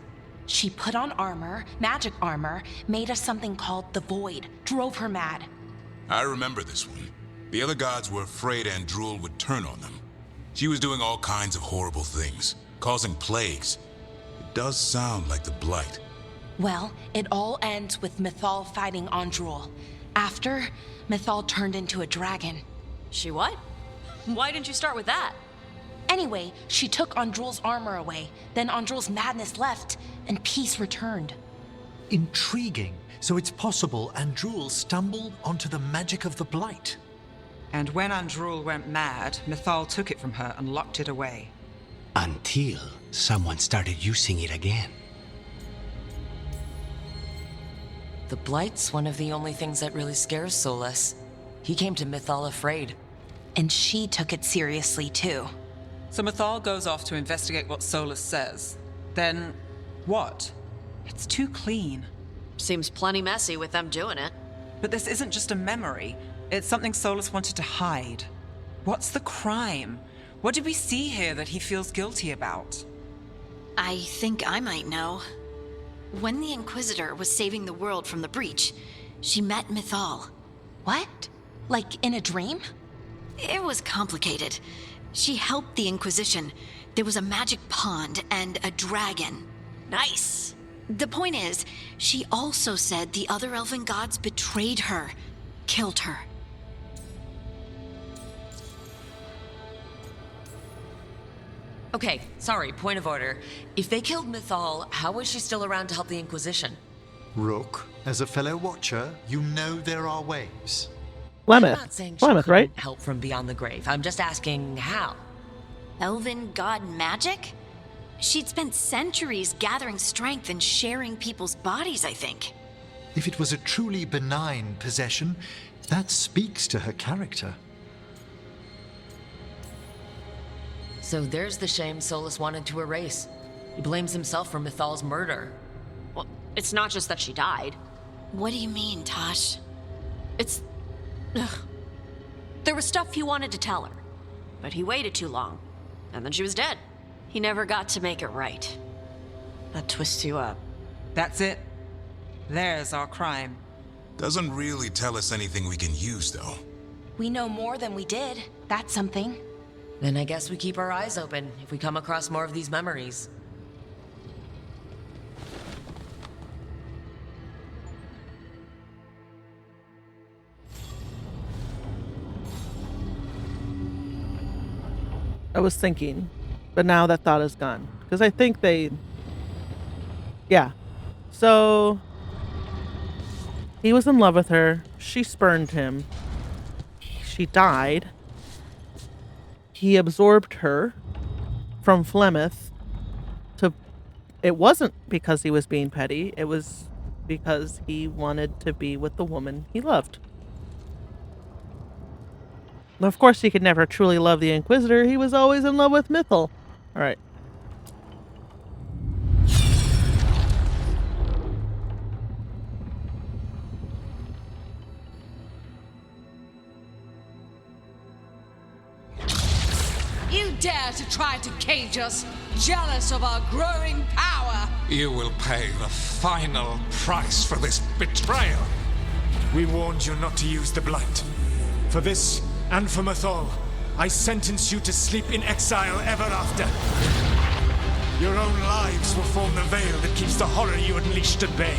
She put on armor, magic armor, made us something called the Void, drove her mad. I remember this one. The other gods were afraid Andrul would turn on them. She was doing all kinds of horrible things, causing plagues. It does sound like the Blight. Well, it all ends with Mythal fighting Andrul. After, Mythal turned into a dragon. She what? Why didn't you start with that? Anyway, she took Andrul's armor away. Then Andrul's madness left, and peace returned. Intriguing. So it's possible Andrul stumbled onto the magic of the Blight. And when Andrul went mad, Mythal took it from her and locked it away. Until someone started using it again. The Blight's one of the only things that really scares Solus. He came to Mythal afraid. And she took it seriously, too. So Mythal goes off to investigate what Solus says. Then, what? It's too clean. Seems plenty messy with them doing it. But this isn't just a memory. It's something Solus wanted to hide. What's the crime? What did we see here that he feels guilty about? I think I might know. When the Inquisitor was saving the world from the breach, she met Mythal. What? Like in a dream? It was complicated. She helped the Inquisition. There was a magic pond and a dragon. Nice. The point is, she also said the other elven gods betrayed her, killed her. Okay, sorry, point of order. If they killed Mythal, how was she still around to help the Inquisition? Rook, as a fellow watcher, you know there are ways. I'm not saying she Flemeth, couldn't right? help from beyond the grave. I'm just asking how. Elven god magic? She'd spent centuries gathering strength and sharing people's bodies, I think. If it was a truly benign possession, that speaks to her character. So there's the shame Solus wanted to erase. He blames himself for Mythal's murder. Well, it's not just that she died. What do you mean, Tosh? It's... Ugh. There was stuff he wanted to tell her, but he waited too long, and then she was dead. He never got to make it right. That twists you up. That's it. There's our crime. Doesn't really tell us anything we can use, though. We know more than we did. That's something. Then I guess we keep our eyes open if we come across more of these memories. I was thinking, but now that thought is gone. Because I think they... Yeah. So... He was in love with her. She spurned him. She died. He absorbed her from Flemeth to... It wasn't because he was being petty. It was because he wanted to be with the woman he loved. Of course, he could never truly love the Inquisitor. He was always in love with Mythal. All right. dare to try to cage us, jealous of our growing power. You will pay the final price for this betrayal. We warned you not to use the Blight. For this, and for Mathol, I sentence you to sleep in exile ever after. Your own lives will form the veil that keeps the horror you unleashed at bay.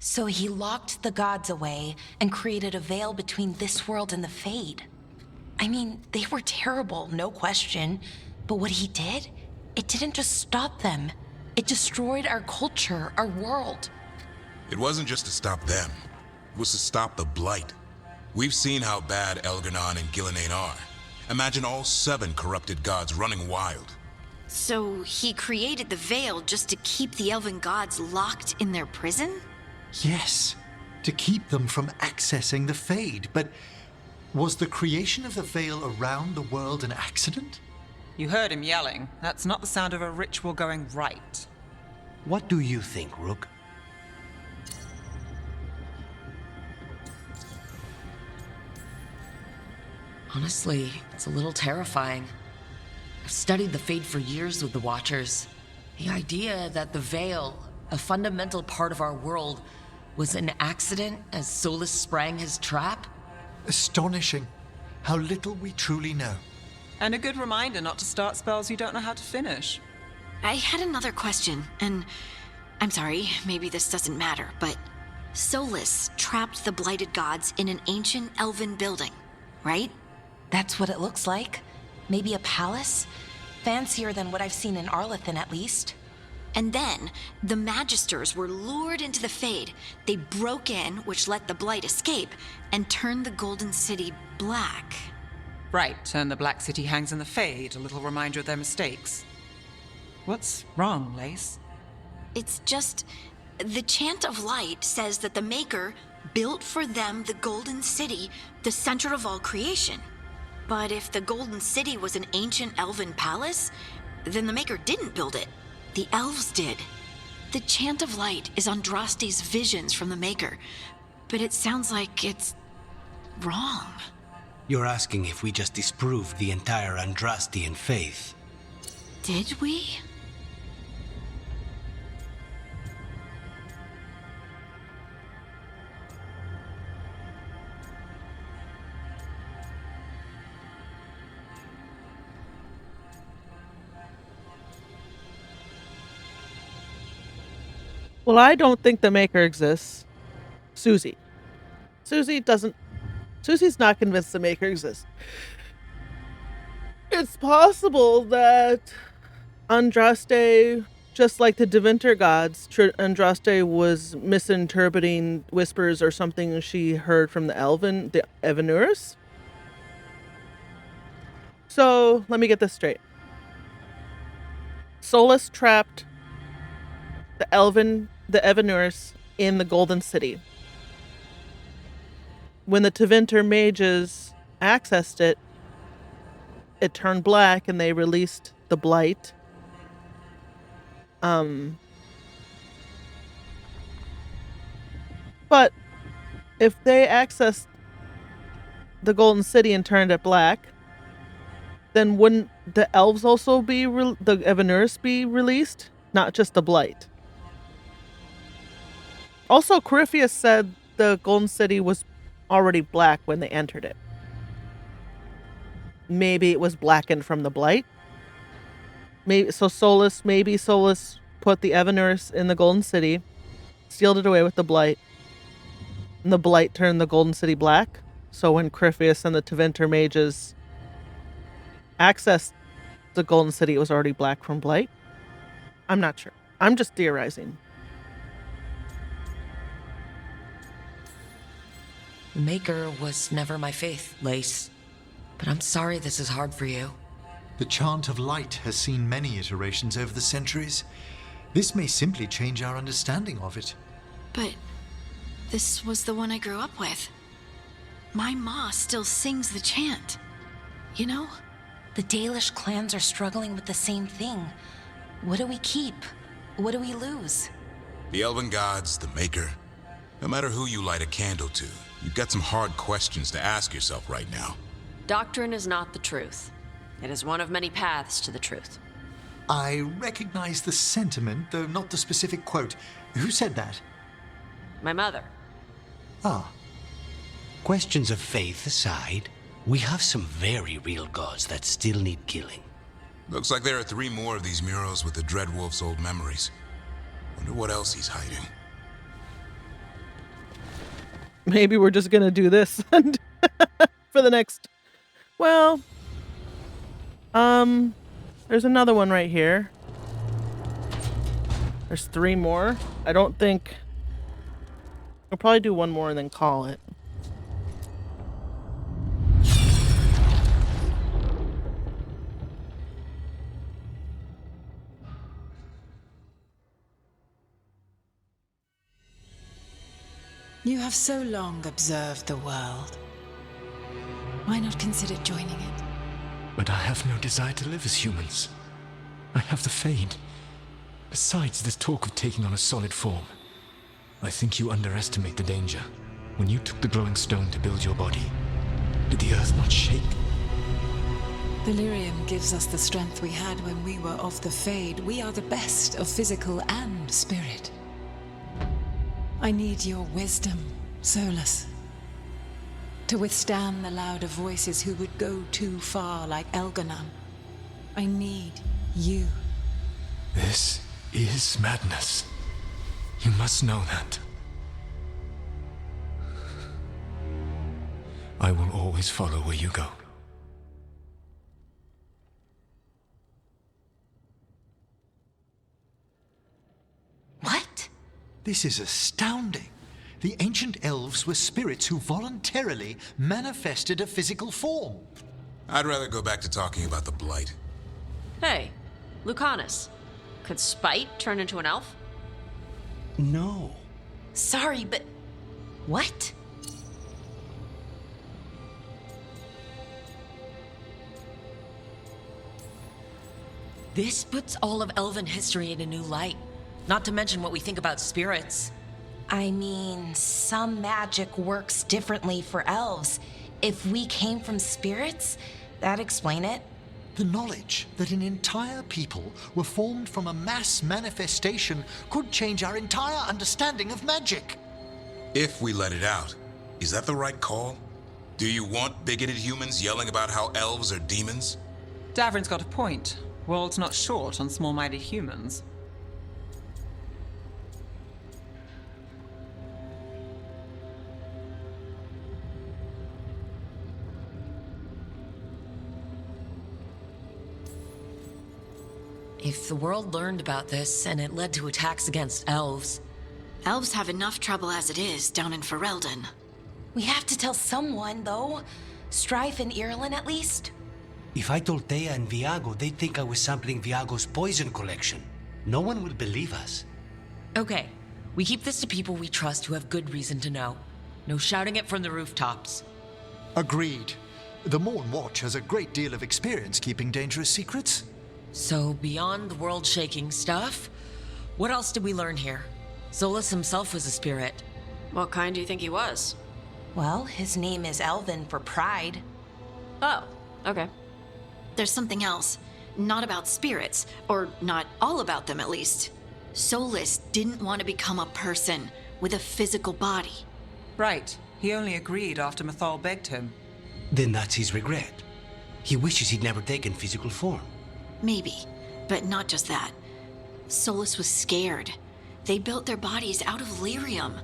So he locked the gods away and created a veil between this world and the Fade. I mean, they were terrible, no question. But what he did, it didn't just stop them. It destroyed our culture, our world. It wasn't just to stop them. It was to stop the Blight. We've seen how bad Elgar'nan and Gillenane are. Imagine all 7 corrupted gods running wild. So he created the veil just to keep the elven gods locked in their prison? Yes, to keep them from accessing the Fade. But was the creation of the veil around the world an accident? You heard him yelling. That's not the sound of a ritual going right. What do you think, Rook? Honestly, it's a little terrifying. I've studied the Fade for years with the Watchers. The idea that the Veil, a fundamental part of our world, was an accident as Solus sprang his trap? Astonishing. How little we truly know. And a good reminder not to start spells you don't know how to finish. I had another question, and I'm sorry, maybe this doesn't matter, but Solus trapped the blighted gods in an ancient elven building, right? That's what it looks like. Maybe a palace? Fancier than what I've seen in Arlathan, at least. And then, the Magisters were lured into the Fade. They broke in, which let the Blight escape, and turned the Golden City black. Right, and the Black City hangs in the Fade, a little reminder of their mistakes. What's wrong, Lace? It's just, the Chant of Light says that the Maker built for them the Golden City, the center of all creation. But if the Golden City was an ancient elven palace, then the Maker didn't build it. The elves did. The Chant of Light is Andraste's visions from the Maker, but it sounds like it's wrong. You're asking if we just disproved the entire Andrastian faith. Did we? Well, I don't think the Maker exists. Susie. Susie's not convinced the Maker exists. It's possible that Andraste, just like the Devinter gods, Andraste was misinterpreting whispers or something she heard from the Evanurus. So, let me get this straight. Solus trapped the Evanurus in the Golden City. When the Tevinter mages accessed it, it turned black and they released the Blight. But if they accessed the Golden City and turned it black, then wouldn't the elves also be, the Evanurus be released? Not just the Blight. Also, Corypheus said the Golden City was already black when they entered it. Maybe it was blackened from the Blight. Maybe Solus put the Evanurus in the Golden City, sealed it away with the Blight, and the Blight turned the Golden City black. So when Corypheus and the Tevinter mages accessed the Golden City, it was already black from Blight. I'm not sure. I'm just theorizing. The Maker was never my faith, Lace. But I'm sorry this is hard for you. The Chant of Light has seen many iterations over the centuries. This may simply change our understanding of it. But this was the one I grew up with. My ma still sings the chant. you know? The Dalish clans are struggling with the same thing. What do we keep? What do we lose? The Elven Gods, the Maker. No matter who you light a candle to, you've got some hard questions to ask yourself right now. Doctrine is not the truth. It is one of many paths to the truth. I recognize the sentiment, though not the specific quote. Who said that? My mother. Ah. Questions of faith aside, we have some very real gods that still need killing. Looks like there are 3 more of these murals with the Dreadwolf's old memories. Wonder what else he's hiding. Maybe we're just gonna do this and for the next... Well... There's another one right here. There's 3 more. I don't think... We'll probably do one more and then call it. You have so long observed the world. Why not consider joining it? But I have no desire to live as humans. I have the Fade. Besides, this talk of taking on a solid form. I think you underestimate the danger. When you took the glowing stone to build your body, did the earth not shake? Delirium gives us the strength we had when we were of the Fade. We are the best of physical and spirit. I need your wisdom, Solus. To withstand the louder voices who would go too far like Elganon. I need you. This is madness. You must know that. I will always follow where you go. What? This is astounding. The ancient elves were spirits who voluntarily manifested a physical form. I'd rather go back to talking about the Blight. Hey, Lucanus. Could Spite turn into an elf? No. Sorry, but... What? This puts all of elven history in a new light. Not to mention what we think about spirits. I mean, some magic works differently for elves. If we came from spirits, that'd explain it. The knowledge that an entire people were formed from a mass manifestation could change our entire understanding of magic. If we let it out, is that the right call? Do you want bigoted humans yelling about how elves are demons? Davrin's got a point. World's not short on small-minded humans. If the world learned about this and it led to attacks against elves... Elves have enough trouble as it is down in Ferelden. We have to tell someone, though. Strife and Irulan, at least. If I told Thea and Viago, they'd think I was sampling Viago's poison collection. No one will believe us. Okay, we keep this to people we trust who have good reason to know. No shouting it from the rooftops. Agreed. The Morn Watch has a great deal of experience keeping dangerous secrets. So, beyond the world-shaking stuff, what else did we learn here? Solus himself was a spirit. What kind do you think he was? Well, his name is Elven for pride. Oh, okay. There's something else. Not about spirits, or not all about them at least. Solus didn't want to become a person with a physical body. Right. He only agreed after Mathal begged him. Then that's his regret. He wishes he'd never taken physical form. Maybe, but not just that. Solus was scared. They built their bodies out of lyrium,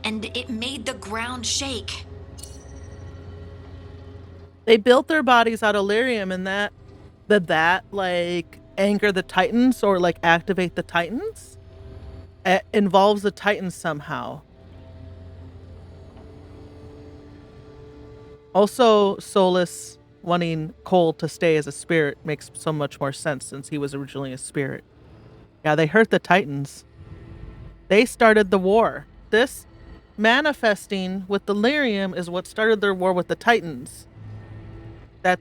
and it made the ground shake. They built their bodies out of lyrium, and that like anger the Titans or like activate the Titans? It involves the Titans somehow. Also, Solus wanting Cole to stay as a spirit makes so much more sense since he was originally a spirit. Yeah, they hurt the Titans. They started the war. This manifesting with the lyrium is what started their war with the Titans. that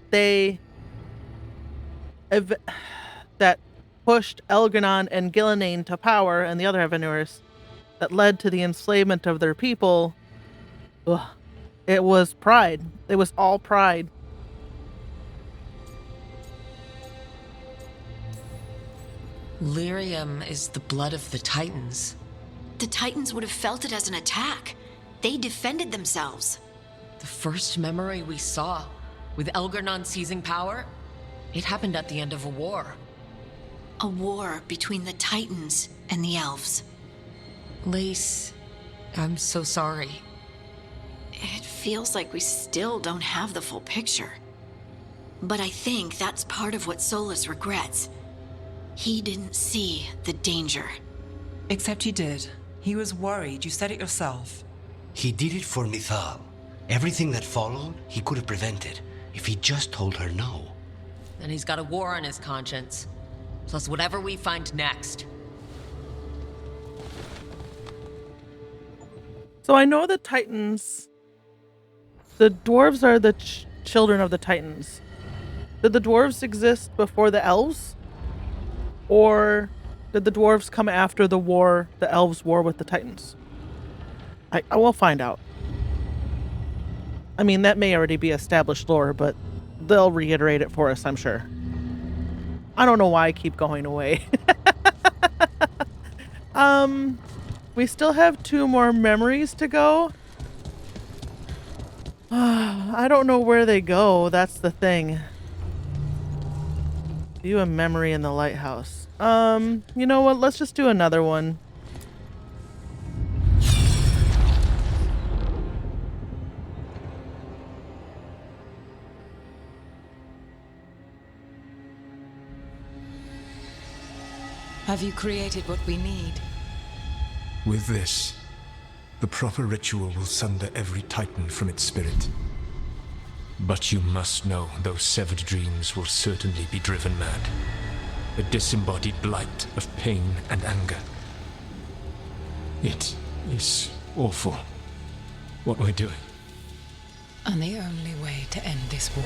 that pushed Elganon and Gillenane to power, and the other Evanurs, that led to the enslavement of their people, it was pride. It was all pride. Lyrium is the blood of the Titans. The Titans would have felt it as an attack. They defended themselves. The first memory we saw, with Elgarnon seizing power, it happened at the end of a war. A war between the Titans and the elves. Lace, I'm so sorry. It feels like we still don't have the full picture. But I think that's part of what Solus regrets. He didn't see the danger. Except he did. He was worried. You said it yourself. He did it for Mithal. Everything that followed, he could have prevented if he just told her no. And he's got a war on his conscience. Plus whatever we find next. So I know the Titans... The dwarves are the children of the Titans. Did the dwarves exist before the elves? Or did the dwarves come after the war, the elves' war with the Titans? I will find out. I mean, that may already be established lore, but they'll reiterate it for us, I'm sure. I don't know why I keep going away. We still have 2 more memories to go. I don't know where they go, that's the thing. View a memory in the lighthouse. You know what? Let's just do another one. Have you created what we need? With this, the proper ritual will sunder every Titan from its spirit. But you must know those severed dreams will certainly be driven mad. A disembodied blight of pain and anger. It is awful what we're doing. And the only way to end this war.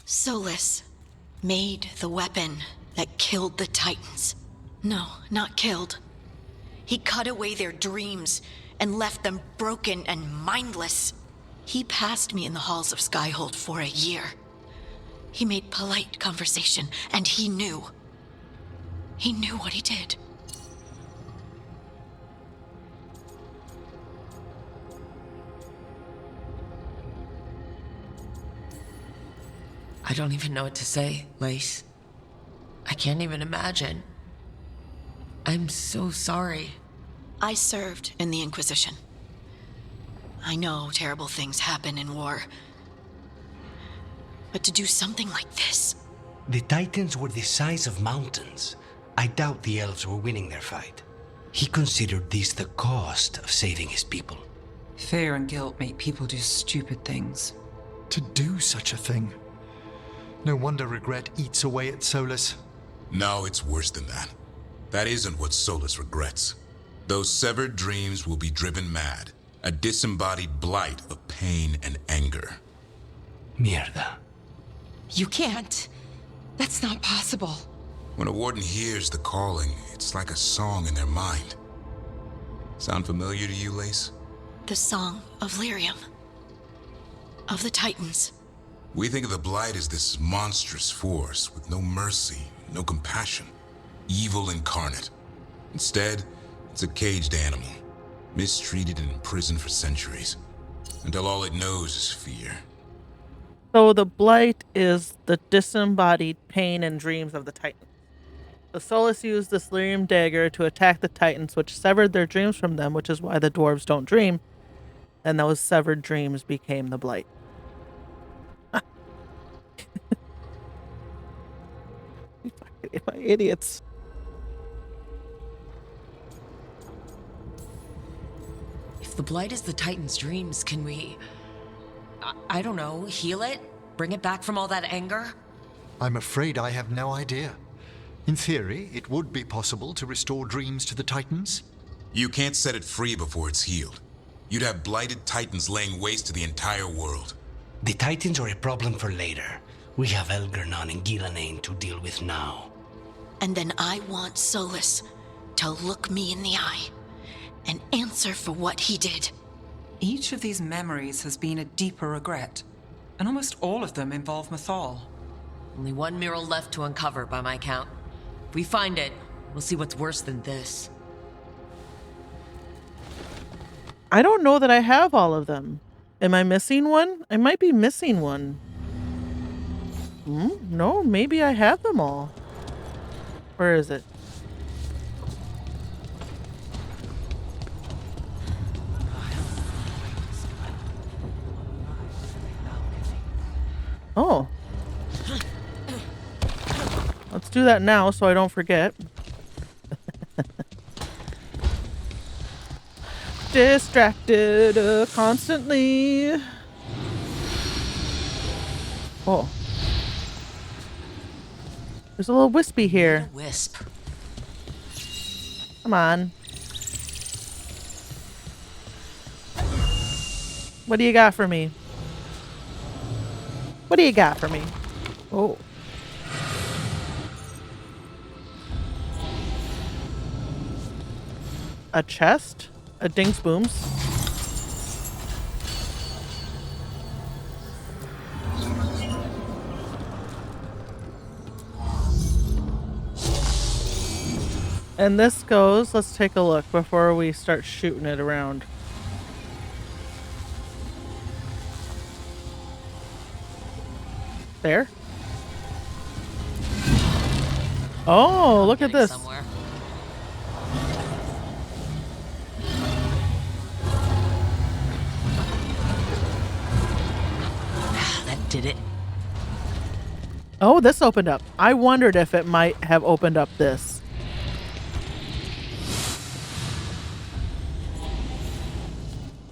Solus made the weapon that killed the Titans. No, not killed. He cut away their dreams and left them broken and mindless. He passed me in the halls of Skyhold for a year. He made polite conversation, and he knew. He knew what he did. I don't even know what to say, Lace. I can't even imagine. I'm so sorry. I served in the Inquisition. I know terrible things happen in war. But to do something like this... The Titans were the size of mountains. I doubt the elves were winning their fight. He considered this the cost of saving his people. Fear and guilt make people do stupid things. To do such a thing. No wonder regret eats away at Solus. No, it's worse than that. That isn't what Solus regrets. Those severed dreams will be driven mad. A disembodied blight of pain and anger. Mierda. You can't. That's not possible. When a warden hears the calling, it's like a song in their mind. Sound familiar to you, Lace? The song of Lyrium. Of the Titans. We think of the Blight as this monstrous force with no mercy, no compassion. Evil incarnate. Instead, it's a caged animal, mistreated and imprisoned for centuries, until all it knows is fear. So the Blight is the disembodied pain and dreams of the Titans. The Solus used this Lyrium dagger to attack the Titans, which severed their dreams from them, which is why the dwarves don't dream. And those severed dreams became the Blight. You fucking idiots. If the Blight is the Titan's dreams, can we... I don't know, heal it? Bring it back from all that anger? I'm afraid I have no idea. In theory, it would be possible to restore dreams to the Titans. You can't set it free before it's healed. You'd have blighted Titans laying waste to the entire world. The Titans are a problem for later. We have Elgernon and Gillenane to deal with now. And then I want Solus to look me in the eye and answer for what he did. Each of these memories has been a deeper regret, and almost all of them involve Mythal. Only one mural left to uncover by my count. If we find it, we'll see what's worse than this. I don't know that I have all of them. Am I missing one? I might be missing one. No, maybe I have them all. Where is it? Oh. Let's do that now so I don't forget. Distracted constantly. Oh. There's a little wispy here. Wisp. Come on. What do you got for me? What do you got for me? Oh. A chest? A Dings Booms? And this goes, let's take a look before we start shooting it around. There. Oh, look at this. Somewhere. That did it. Oh, this opened up. I wondered if it might have opened up this.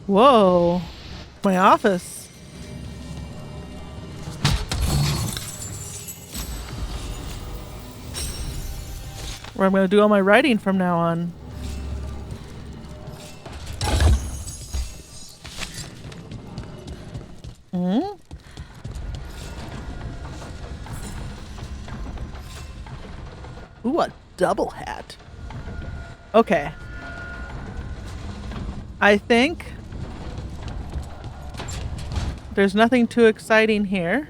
Whoa. My office. Where I'm going to do all my writing from now on. Ooh, a double hat. Okay. I think there's nothing too exciting here.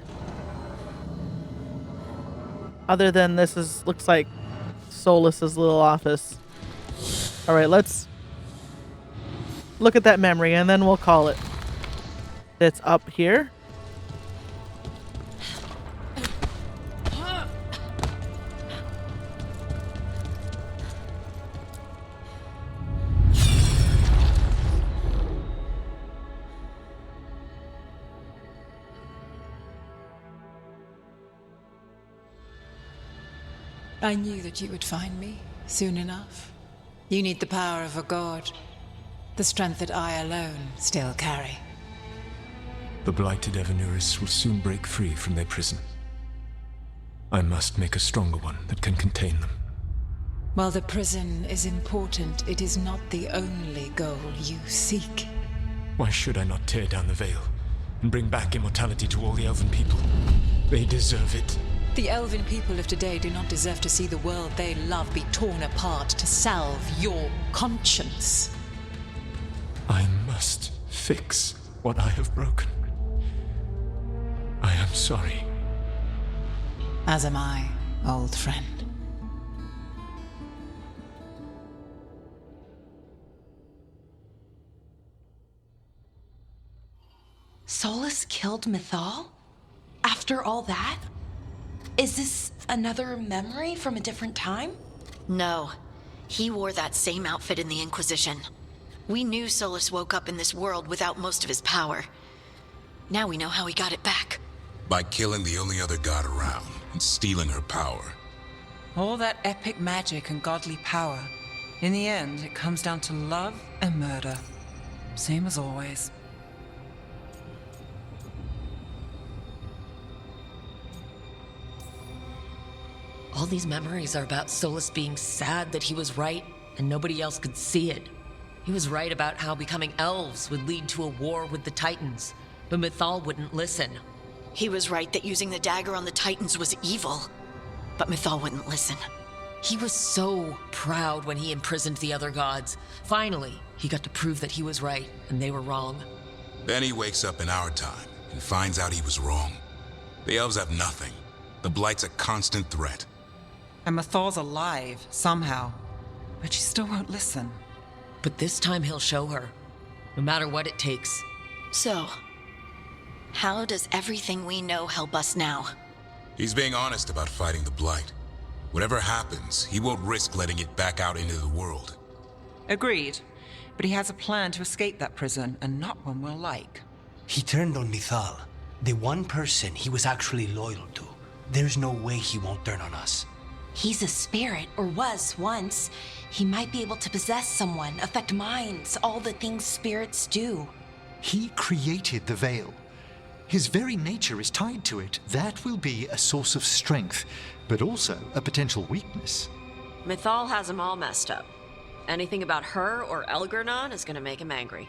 Other than this looks like Solus's little office. All right, let's look at that memory and then we'll call it. It's up here. I knew that you would find me soon enough. You need the power of a god, the strength that I alone still carry. The blighted Evanuris will soon break free from their prison. I must make a stronger one that can contain them. While the prison is important, it is not the only goal you seek. Why should I not tear down the veil and bring back immortality to all the elven people? They deserve it. The elven people of today do not deserve to see the world they love be torn apart to salve your conscience. I must fix what I have broken. I am sorry. As am I, old friend. Solus killed Mythal? After all that? Is this another memory from a different time? No. He wore that same outfit in the Inquisition. We knew Solus woke up in this world without most of his power. Now we know how he got it back. By killing the only other god around and stealing her power. All that epic magic and godly power. In the end, it comes down to love and murder. Same as always. All these memories are about Solus being sad that he was right and nobody else could see it. He was right about how becoming elves would lead to a war with the Titans, but Mythal wouldn't listen. He was right that using the dagger on the Titans was evil, but Mythal wouldn't listen. He was so proud when he imprisoned the other gods. Finally, he got to prove that he was right and they were wrong. Then he wakes up in our time and finds out he was wrong. The elves have nothing. The Blight's a constant threat. And Mythal's alive, somehow. But she still won't listen. But this time he'll show her, no matter what it takes. So, how does everything we know help us now? He's being honest about fighting the Blight. Whatever happens, he won't risk letting it back out into the world. Agreed. But he has a plan to escape that prison, and not one we'll like. He turned on Mythal, the one person he was actually loyal to. There's no way he won't turn on us. He's a spirit, or was once. He might be able to possess someone, affect minds, all the things spirits do. He created the Veil. His very nature is tied to it. That will be a source of strength, but also a potential weakness. Mythal has him all messed up. Anything about her or Elgernon is gonna make him angry.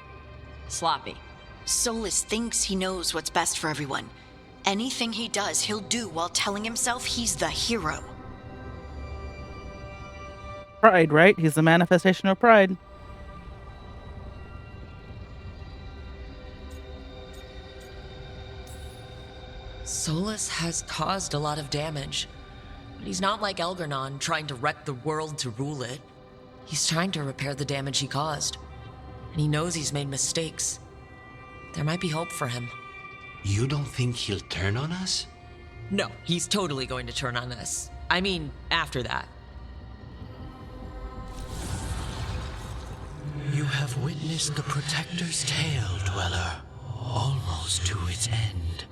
Sloppy. Solus thinks he knows what's best for everyone. Anything he does, he'll do while telling himself he's the hero. Pride, right? He's the manifestation of pride. Solus has caused a lot of damage, but he's not like Elgernon trying to wreck the world to rule it. He's trying to repair the damage he caused, and he knows he's made mistakes. There might be hope for him. You don't think he'll turn on us? No, he's totally going to turn on us. I mean, after that. You have witnessed the Protector's tale, Dweller, almost to its end.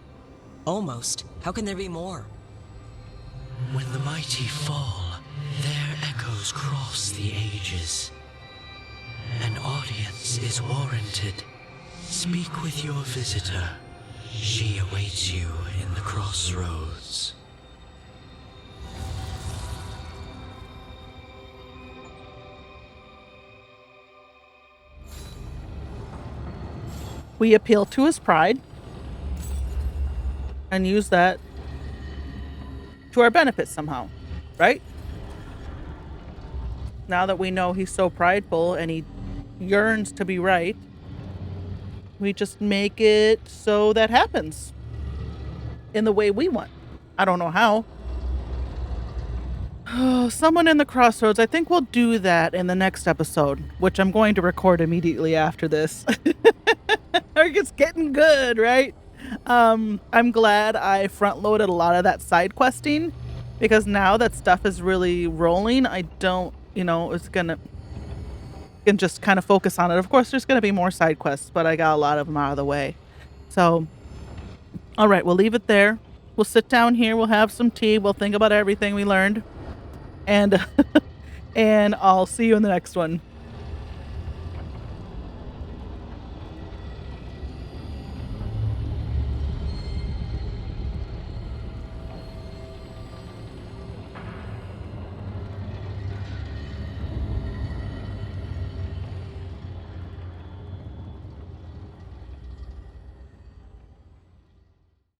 Almost? How can there be more? When the mighty fall, their echoes cross the ages. An audience is warranted. Speak with your visitor. She awaits you in the crossroads. We appeal to his pride and use that to our benefit somehow, right? Now that we know he's so prideful and he yearns to be right, we just make it so that happens in the way we want. I don't know how. Oh, someone in the crossroads. I think we'll do that in the next episode, which I'm going to record immediately after this. It's getting good, right? I'm glad I front-loaded a lot of that side questing, because now that stuff is really rolling, I don't, it's gonna can just kind of focus on it. Of course, there's gonna be more side quests, but I got a lot of them out of the way. So, all right, we'll leave it there. We'll sit down here. We'll have some tea. We'll think about everything we learned, and and I'll see you in the next one.